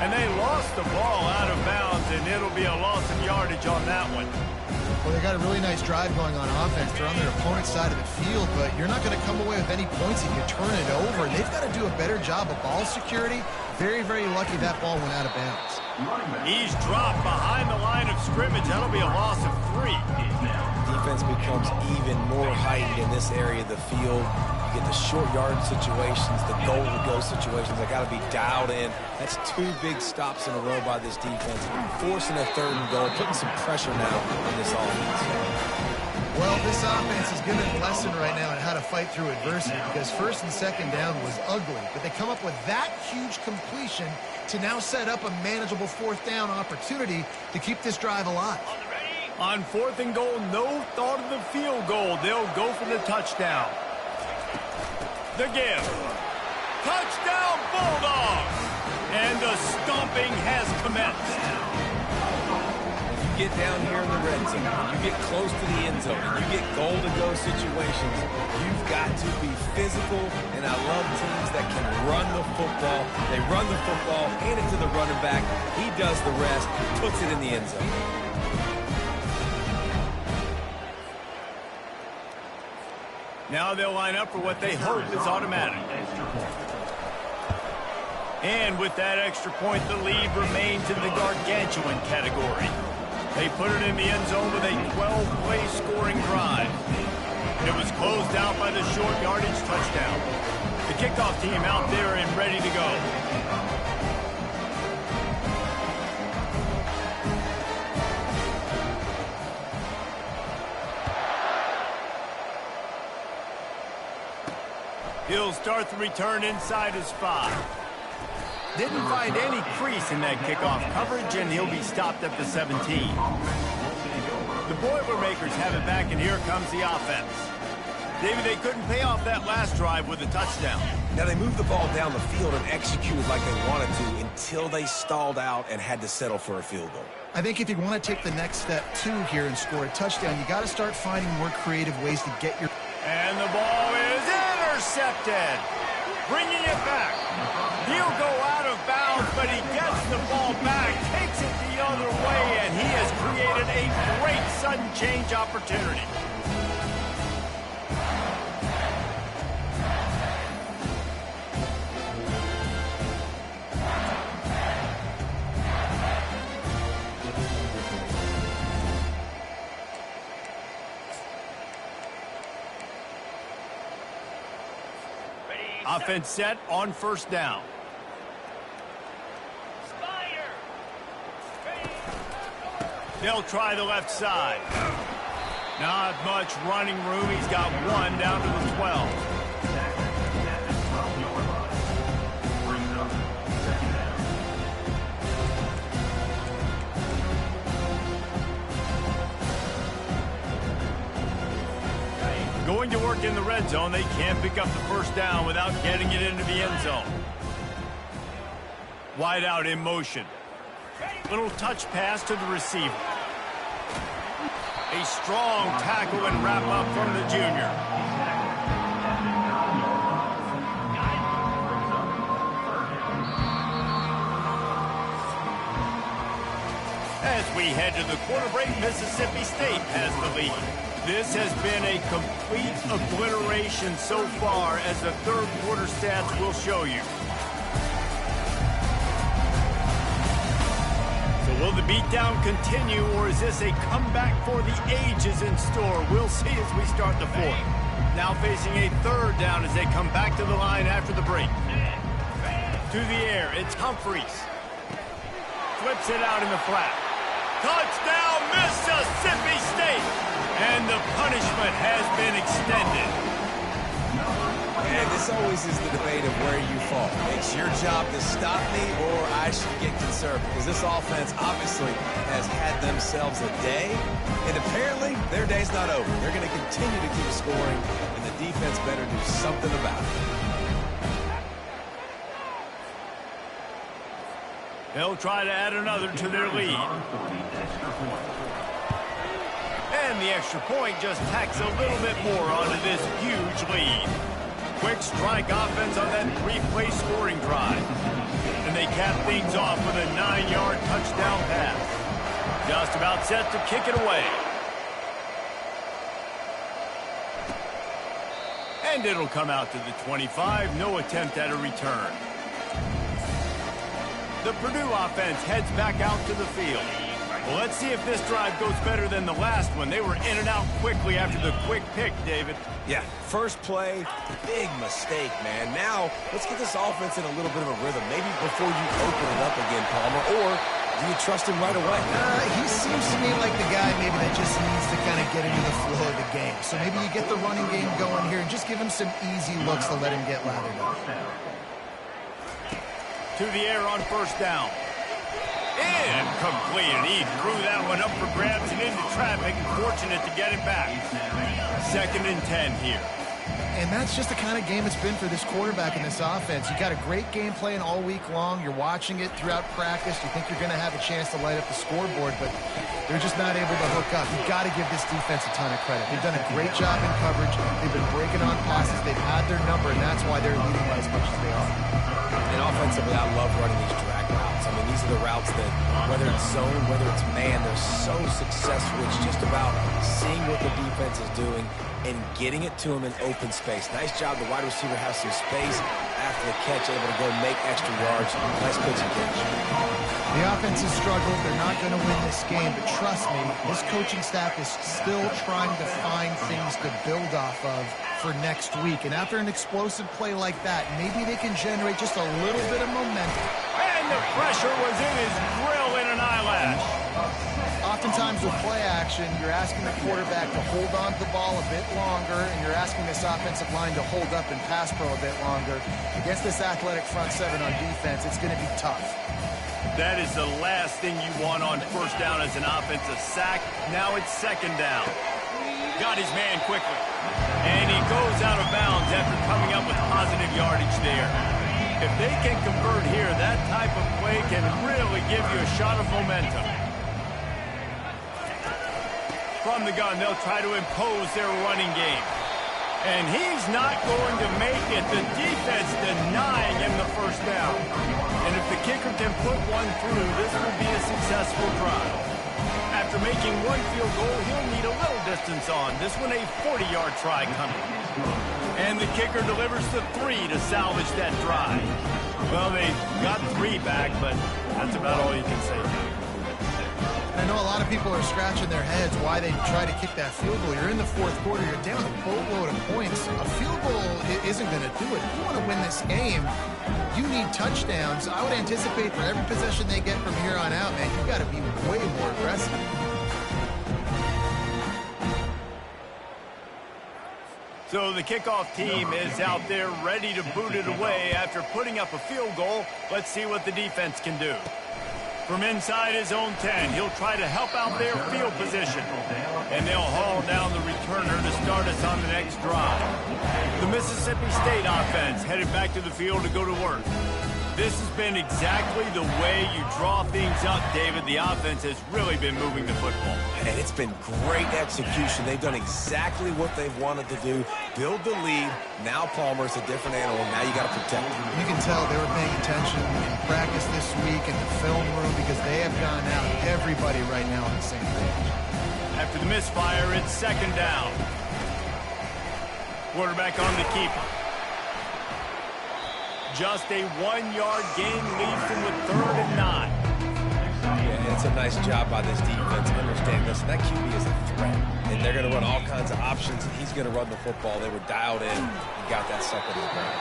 Speaker 1: And they lost the ball out of bounds, and it'll be a loss of yardage on that one.
Speaker 3: Well, they got a really nice drive going on offense. They're on their opponent's side of the field, but you're not going to come away with any points if you turn it over. They've got to do a better job of ball security. Very, very lucky that ball went out of bounds.
Speaker 1: He's dropped behind the line of scrimmage. That'll be a loss of 3.
Speaker 2: Defense becomes even more heightened in this area of the field. You get the short yard situations, the goal-to-go situations. They got to be dialed in. That's 2 big stops in a row by this defense, forcing a 3rd and goal, putting some pressure now on this offense.
Speaker 3: Well, this offense is given a lesson right now on how to fight through adversity, because 1st and 2nd down was ugly, but they come up with that huge completion to now set up a manageable 4th down opportunity to keep this drive alive.
Speaker 1: On 4th and goal, no thought of the field goal. They'll go for the touchdown. The give. Touchdown, Bulldogs! And the stomping has commenced.
Speaker 2: You get down here in the red zone, you get close to the end zone, and you get goal-to-go situations, you've got to be physical, and I love teams that can run the football. They run the football, hand it to the running back, he does the rest, puts it in the end zone.
Speaker 1: Now they'll line up for what they hope is automatic. And with that extra point, the lead remains in the gargantuan category. They put it in the end zone with a 12-play scoring drive. It was closed out by the short yardage touchdown. The kickoff team out there and ready to go. He'll start the return inside his 5. Didn't find any crease in that kickoff coverage, and he'll be stopped at the 17. The Boilermakers have it back, and here comes the offense. David, they couldn't pay off that last drive with a touchdown.
Speaker 2: Now, they moved the ball down the field and executed like they wanted to until they stalled out and had to settle for a field goal.
Speaker 3: I think if you want to take the next step, too, here and score a touchdown, you got to start finding more creative ways to get your...
Speaker 1: And the ball is intercepted. Bringing it back. He'll go out of bounds, but he gets the ball back, takes it the other way, and he has created a great sudden change opportunity. Offense set on first down. They'll try the left side. Not much running room. He's got one down to the 12. Going to work in the red zone. They can't pick up the first down without getting it into the end zone. Wide out in motion. Little touch pass to the receiver. A strong tackle and wrap up from the junior. As we head to the quarter break, Mississippi State has the lead. This has been a complete obliteration so far, as the third quarter stats will show you. So will the beatdown continue, or is this a comeback for the ages in store? We'll see as we start the fourth. Now facing a third down as they come back to the line after the break. To the air, it's Humphreys. Flips it out in the flat. Touchdown, Mississippi State! And the punishment has been extended.
Speaker 2: And this always is the debate of where you fall. It's your job to stop me, or I should get conservative. Because this offense obviously has had themselves a day, and apparently their day's not over. They're going to continue to keep scoring, and the defense better do something about it.
Speaker 1: They'll try to add another to their lead. And the extra point just tacks a little bit more onto this huge lead. Quick strike offense on that 3-play scoring drive. And they cap things off with a 9-yard touchdown pass. Just about set to kick it away. And it'll come out to the 25. No attempt at a return. The Purdue offense heads back out to the field. Well, let's see if this drive goes better than the last one. They were in and out quickly after the quick pick, David.
Speaker 2: Yeah, first play, big mistake, man. Now, let's get this offense in a little bit of a rhythm. Maybe before you open it up again, Palmer, or do you trust him right away?
Speaker 3: He seems to me like the guy maybe that just needs to kind of get into the flow of the game. So maybe you get the running game going here and just give him some easy looks to let him get lathered up.
Speaker 1: To the air on first down. Incomplete, and he threw that one up for grabs and into traffic, and fortunate to get it back. 2nd and 10 here.
Speaker 3: And that's just the kind of game it's been for this quarterback and this offense. You got a great game plan all week long. You're watching it throughout practice. You think you're going to have a chance to light up the scoreboard, but they're just not able to hook up. You've got to give this defense a ton of credit. They've done a great job in coverage. They've been breaking on passes. They've had their number, and that's why they're leading by as much as they are.
Speaker 2: And offensively, I love running these drag routes. I mean, these are the routes that, whether it's zone, whether it's man, they're so successful. It's just about seeing what the defense is doing and getting it to him in open space. Nice job. The wide receiver has some space after the catch, able to go make extra yards. Nice pitch and catch.
Speaker 3: The offense has struggled. They're not going to win this game, but trust me, this coaching staff is still trying to find things to build off of for next week. And after an explosive play like that, maybe they can generate just a little bit of momentum.
Speaker 1: And the pressure was in his grill in an eyelash.
Speaker 3: Oftentimes with play action, you're asking the quarterback to hold on to the ball a bit longer, and you're asking this offensive line to hold up and pass pro a bit longer. Against this athletic front seven on defense, it's going to be tough.
Speaker 1: That is the last thing you want on first down as an offensive sack. Now it's second down. Got his man quickly. And he goes out of bounds after coming up with positive yardage there. If they can convert here, that type of play can really give you a shot of momentum. From the gun, they'll try to impose their running game. And he's not going to make it. The defense denying him the first down. And if the kicker can put one through, this will be a successful drive. After making one field goal, he'll need a little distance on. This one a 40-yard try coming. And the kicker delivers the 3 to salvage that drive. Well, they got 3 back, but that's about all you can say.
Speaker 3: I know a lot of people are scratching their heads why they try to kick that field goal. You're in the fourth quarter. You're down a boatload of points. A field goal isn't going to do it. If you want to win this game, you need touchdowns. I would anticipate for every possession they get from here on out, man, you've got to be way more aggressive.
Speaker 1: So the kickoff team is out there ready to boot it away after putting up a field goal. Let's see what the defense can do. From inside his own 10, he'll try to help out their field position. And they'll haul down the returner to start us on the next drive. The Mississippi State offense headed back to the field to go to work. This has been exactly the way you draw things up, David. The offense has really been moving the football.
Speaker 2: And it's been great execution. They've done exactly what they've wanted to do. Build the lead. Now Palmer's a different animal. Now you got to protect him.
Speaker 3: You can tell they were paying attention in practice this week in the film room because they have gone out, everybody right now on the same page.
Speaker 1: After the misfire, it's second down. Quarterback on the keeper. Just a 1-yard gain leads them with 3rd and 9.
Speaker 2: Yeah, it's a nice job by this defense. Understand, listen, that QB is a threat. And they're going to run all kinds of options, and he's going to run the football. They were dialed in and got that sucker to the ground.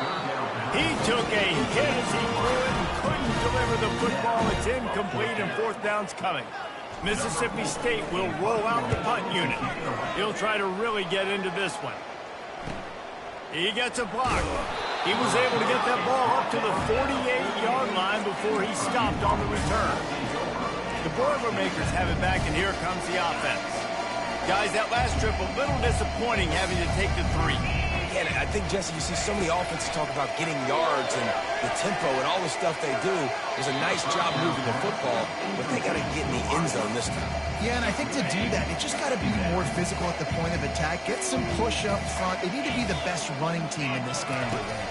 Speaker 1: He took a hit as he threw it and couldn't deliver the football. It's incomplete, and 4th down's coming. Mississippi State will roll out the punt unit. He'll try to really get into this one. He gets a block. He was able to get that ball up to the 48-yard line before he stopped on the return. The Boilermakers have it back, and here comes the offense. Guys, that last trip, a little disappointing having to take the 3.
Speaker 2: Yeah, I think, Jesse, you see so many offenses talk about getting yards and the tempo and all the stuff they do. There's a nice job moving the football, but they got to get in the end zone this time.
Speaker 3: Yeah, and I think to do that, they just got to be more physical at the point of attack. Get some push up front. They need to be the best running team in this game to win.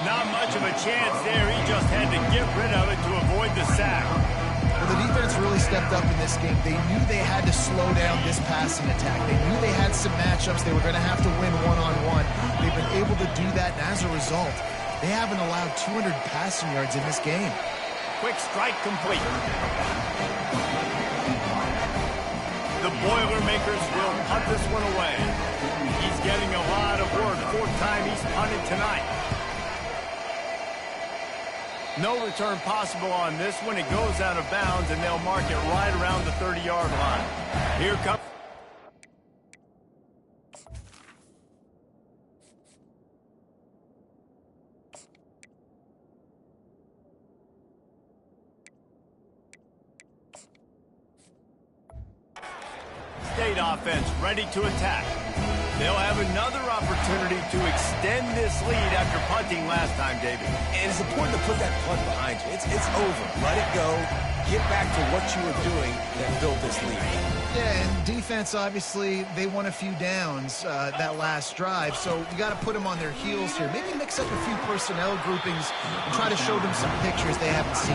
Speaker 1: Not much of a chance there. He just had to get rid of it to avoid the sack.
Speaker 3: Well, the defense really stepped up in this game. They knew they had to slow down this passing attack. They knew they had some matchups. They were going to have to win one-on-one. They've been able to do that, and as a result, they haven't allowed 200 passing yards in this game.
Speaker 1: Quick strike complete. The Boilermakers will punt this one away. He's getting a lot of work. 4th time he's punted tonight. No return possible on this one. It goes out of bounds, and they'll mark it right around the 30-yard line. Here comes... State offense ready to attack. They'll have another opportunity to extend this lead after punting last time, David.
Speaker 2: And it's important to put that punt behind you. It's over. Let it go. Get back to what you were doing that built this lead.
Speaker 3: Yeah, and defense, obviously, they won a few downs that last drive, so you got to put them on their heels here. Maybe mix up a few personnel groupings and try to show them some pictures they haven't seen.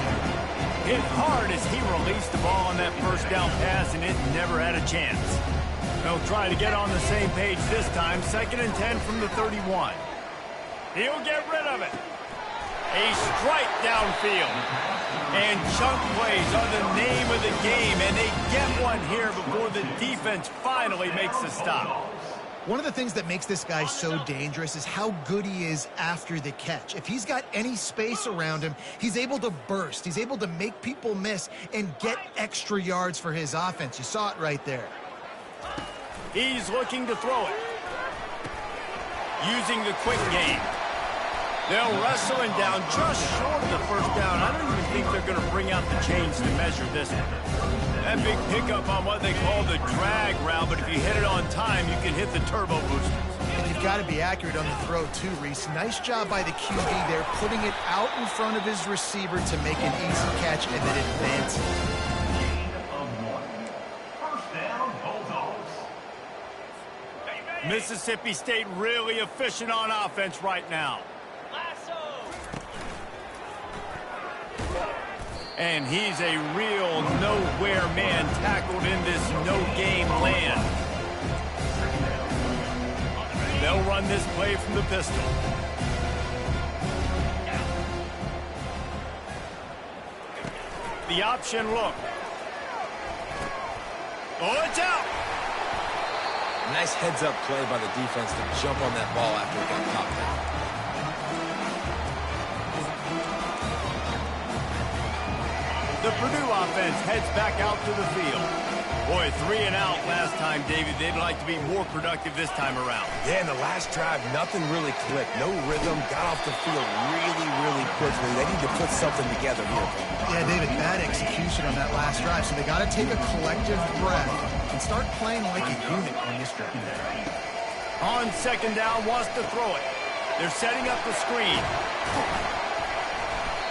Speaker 1: Hit hard as he released the ball on that first down pass, and it never had a chance. They'll try to get on the same page this time. 2nd and 10 from the 31. He'll get rid of it. A strike downfield. And chunk plays are the name of the game, and they get one here before the defense finally makes a stop.
Speaker 3: One of the things that makes this guy so dangerous is how good he is after the catch. If he's got any space around him, he's able to burst. He's able to make people miss and get extra yards for his offense. You saw it right there.
Speaker 1: He's looking to throw it. Using the quick game. They'll wrestle him down just short of the first down. I don't even think they're going to bring out the chains to measure this one. That big pickup on what they call the drag route, but if you hit it on time, you can hit the turbo boosters.
Speaker 3: And you've got to be accurate on the throw, too, Reese. Nice job by the QB there, putting it out in front of his receiver to make an easy catch and then advance it.
Speaker 1: Mississippi State really efficient on offense right now. And he's a real nowhere man tackled in this no-game land. They'll run this play from the pistol. The option look. Oh, it's out!
Speaker 2: Nice heads-up play by the defense to jump on that ball after it got popped out.
Speaker 1: The Purdue offense heads back out to the field. Boy, 3 and out last time, David. They'd like to be more productive this time around.
Speaker 2: Yeah, in the last drive, nothing really clicked. No rhythm. Got off the field really, really quickly. They need to put something together here.
Speaker 3: Yeah, David, bad execution on that last drive. So they got to take a collective breath and start playing like a unit on this drive.
Speaker 1: On 2nd down, wants to throw it. They're setting up the screen.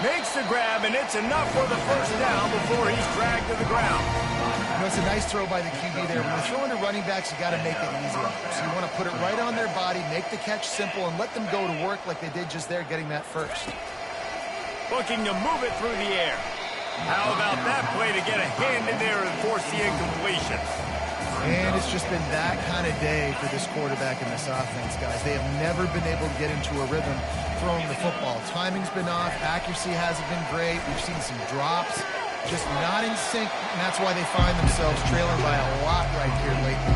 Speaker 1: Makes the grab, and it's enough for the first down before he's dragged to the ground.
Speaker 3: You know, it's a nice throw by the QB there. When you're throwing to running backs, you got to make it easy on them. So you want to put it right on their body, make the catch simple, and let them go to work like they did just there, getting that first.
Speaker 1: Looking to move it through the air. How about that play to get a hand in there and force the incompletion?
Speaker 3: And it's just been that kind of day for this quarterback and this offense, guys. They have never been able to get into a rhythm throwing the football. Timing's been off. Accuracy hasn't been great. We've seen some drops. Just not in sync, and that's why they find themselves trailing by a lot right here lately.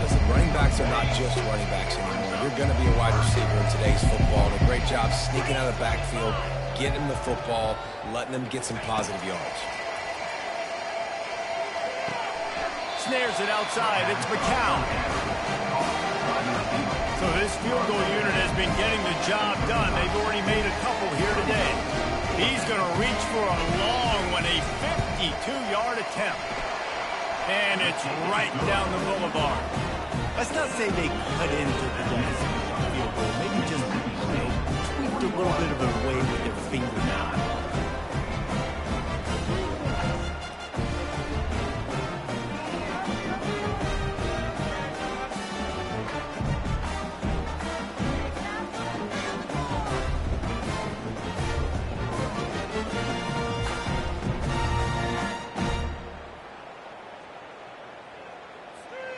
Speaker 2: Listen, running backs are not just running backs anymore. You're going to be a wide receiver in today's football. And a great job sneaking out of the backfield, getting the football, letting them get some positive yards.
Speaker 1: Snares it outside. It's McCown. So this field goal unit has been getting the job done. They've already made a couple here today. He's going to reach for a long one, a 52-yard attempt. And it's right down the boulevard. Let's not say they cut into the field goal. Maybe just tweaked a little bit of it away with their fingernail.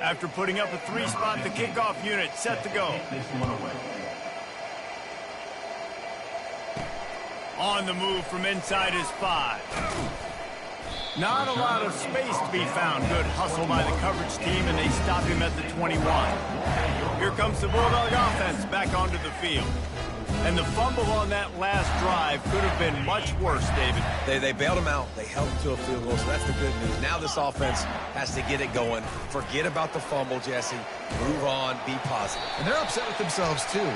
Speaker 1: After putting up a 3-spot, the kickoff unit set to go. On the move from inside his 5. Not a lot of space to be found. Good hustle by the coverage team, and they stop him at the 21. Here comes the Bulldog offense back onto the field. And the fumble on that last drive could have been much worse, David.
Speaker 2: They bailed him out. They held him to a field goal, so that's the good news. Now this offense has to get it going. Forget about the fumble, Jesse. Move on. Be positive.
Speaker 3: And they're upset with themselves, too.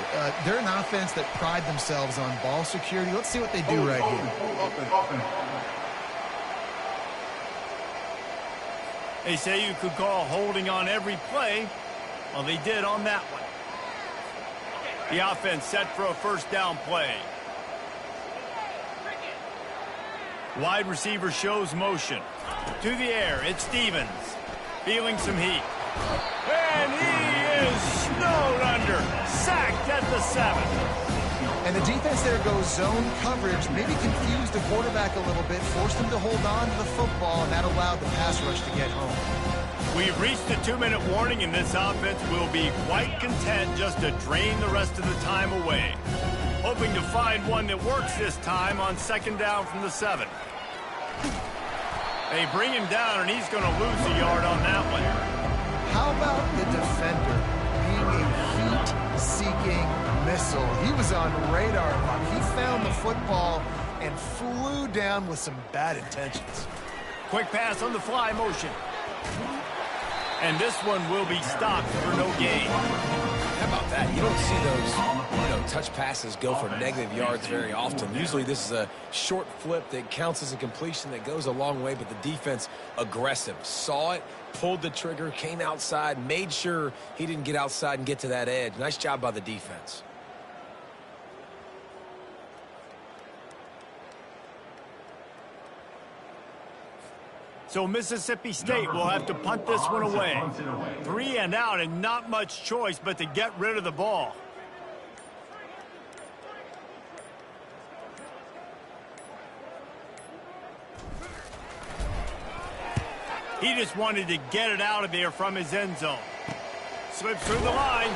Speaker 3: They're an offense that pride themselves on ball security. Let's see what they do right here.
Speaker 1: They say you could call holding on every play. Well, they did on that one. The offense set for a first down play. Wide receiver shows motion. To the air, it's Stevens. Feeling some heat. And he is snowed under. Sacked at the 7.
Speaker 3: And the defense there goes zone coverage, maybe confused the quarterback a little bit, forced him to hold on to the football, and that allowed the pass rush to get home.
Speaker 1: We've reached the 2-minute warning, and this offense will be quite content just to drain the rest of the time away. Hoping to find one that works this time on second down from the 7. They bring him down, and he's going to lose a yard on that one.
Speaker 3: How about the defender being a heat-seeking missile? He was on radar lock. He found the football and flew down with some bad intentions.
Speaker 1: Quick pass on the fly motion. And this one will be stopped for no gain.
Speaker 2: How about that? You don't see those, touch passes go for negative yards very often. Usually this is a short flip that counts as a completion that goes a long way, but the defense aggressive. Saw it, pulled the trigger, came outside, made sure he didn't get outside and get to that edge. Nice job by the defense.
Speaker 1: So Mississippi State will have to punt this one away. 3 and out, and not much choice but to get rid of the ball. He just wanted to get it out of there from his end zone. Slips through the line.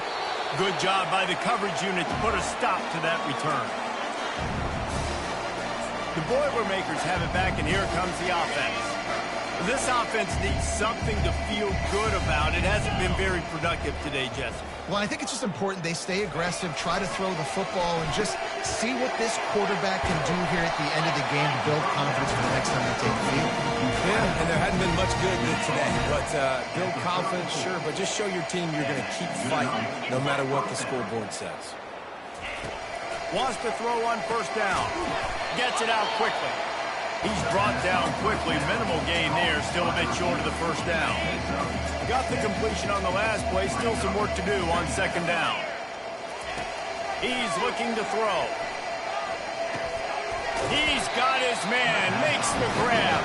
Speaker 1: Good job by the coverage unit to put a stop to that return. The Boilermakers have it back, and here comes the offense. This offense needs something to feel good about. It hasn't been very productive today, Jesse.
Speaker 3: Well, I think it's just important they stay aggressive, try to throw the football, and just see what this quarterback can do here at the end of the game to build confidence for the next time they take the field.
Speaker 2: Yeah, and there hadn't been much good today. But build confidence, sure, but just show your team you're going to keep fighting no matter what the scoreboard says.
Speaker 1: Wants to throw on first down. Gets it out quickly. He's brought down quickly. Minimal gain there. Still a bit short of the first down. Got the completion on the last play. Still some work to do on second down. He's looking to throw. He's got his man. Makes the grab.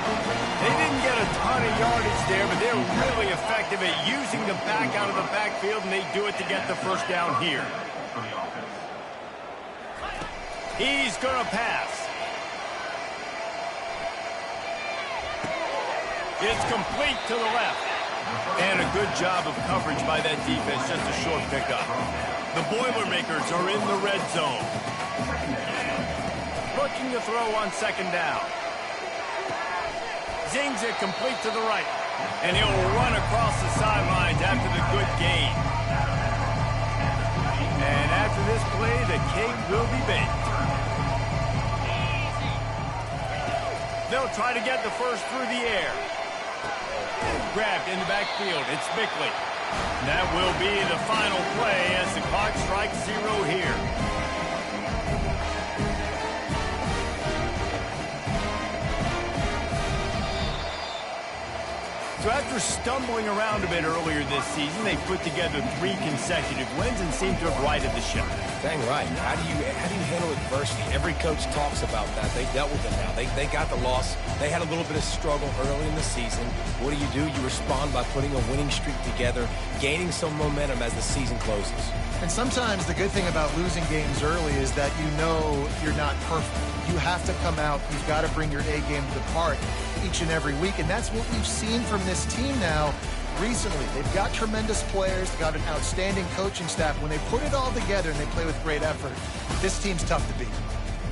Speaker 1: They didn't get a ton of yardage there, but they're really effective at using the back out of the backfield, and they do it to get the first down here. He's going to pass. It's complete to the left. And a good job of coverage by that defense, just a short pickup. The Boilermakers are in the red zone. Looking to throw on second down. Zings it complete to the right. And he'll run across the sidelines after the good gain. And after this play, the cake will be baked. They'll try to get the first through the air. Grabbed in the backfield. It's Bickley. That will be the final play as the clock strikes 0 here. So after stumbling around a bit earlier this season, they put together 3 consecutive wins and seem to have righted the ship.
Speaker 2: Dang right. How do you handle adversity? Every coach talks about that. They dealt with it now. They got the loss. They had a little bit of struggle early in the season. What do? You respond by putting a winning streak together, gaining some momentum as the season closes.
Speaker 3: And sometimes the good thing about losing games early is that you know you're not perfect. You have to come out. You've got to bring your A game to the park each and every week. And that's what we've seen from this team now recently. They've got tremendous players. They've got an outstanding coaching staff. When they put it all together and they play with great effort, this team's tough to beat.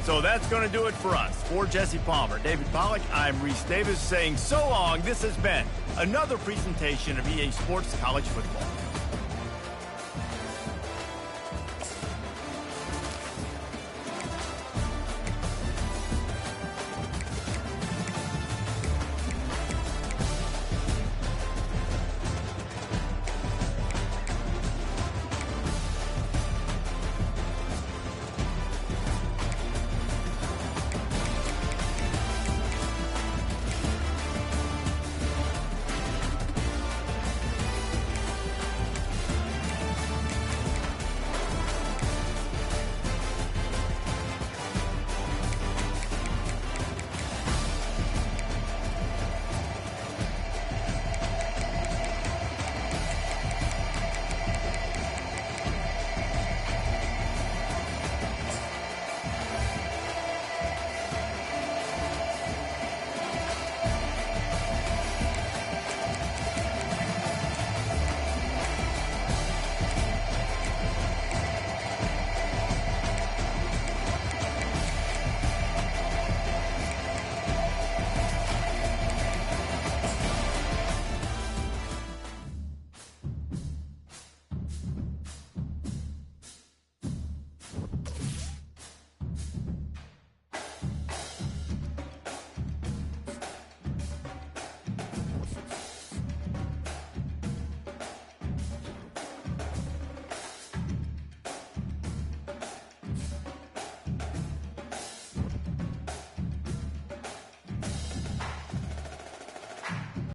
Speaker 1: So that's going to do it for us. For Jesse Palmer, David Pollack, I'm Reese Davis saying so long. This has been another presentation of EA Sports College Football.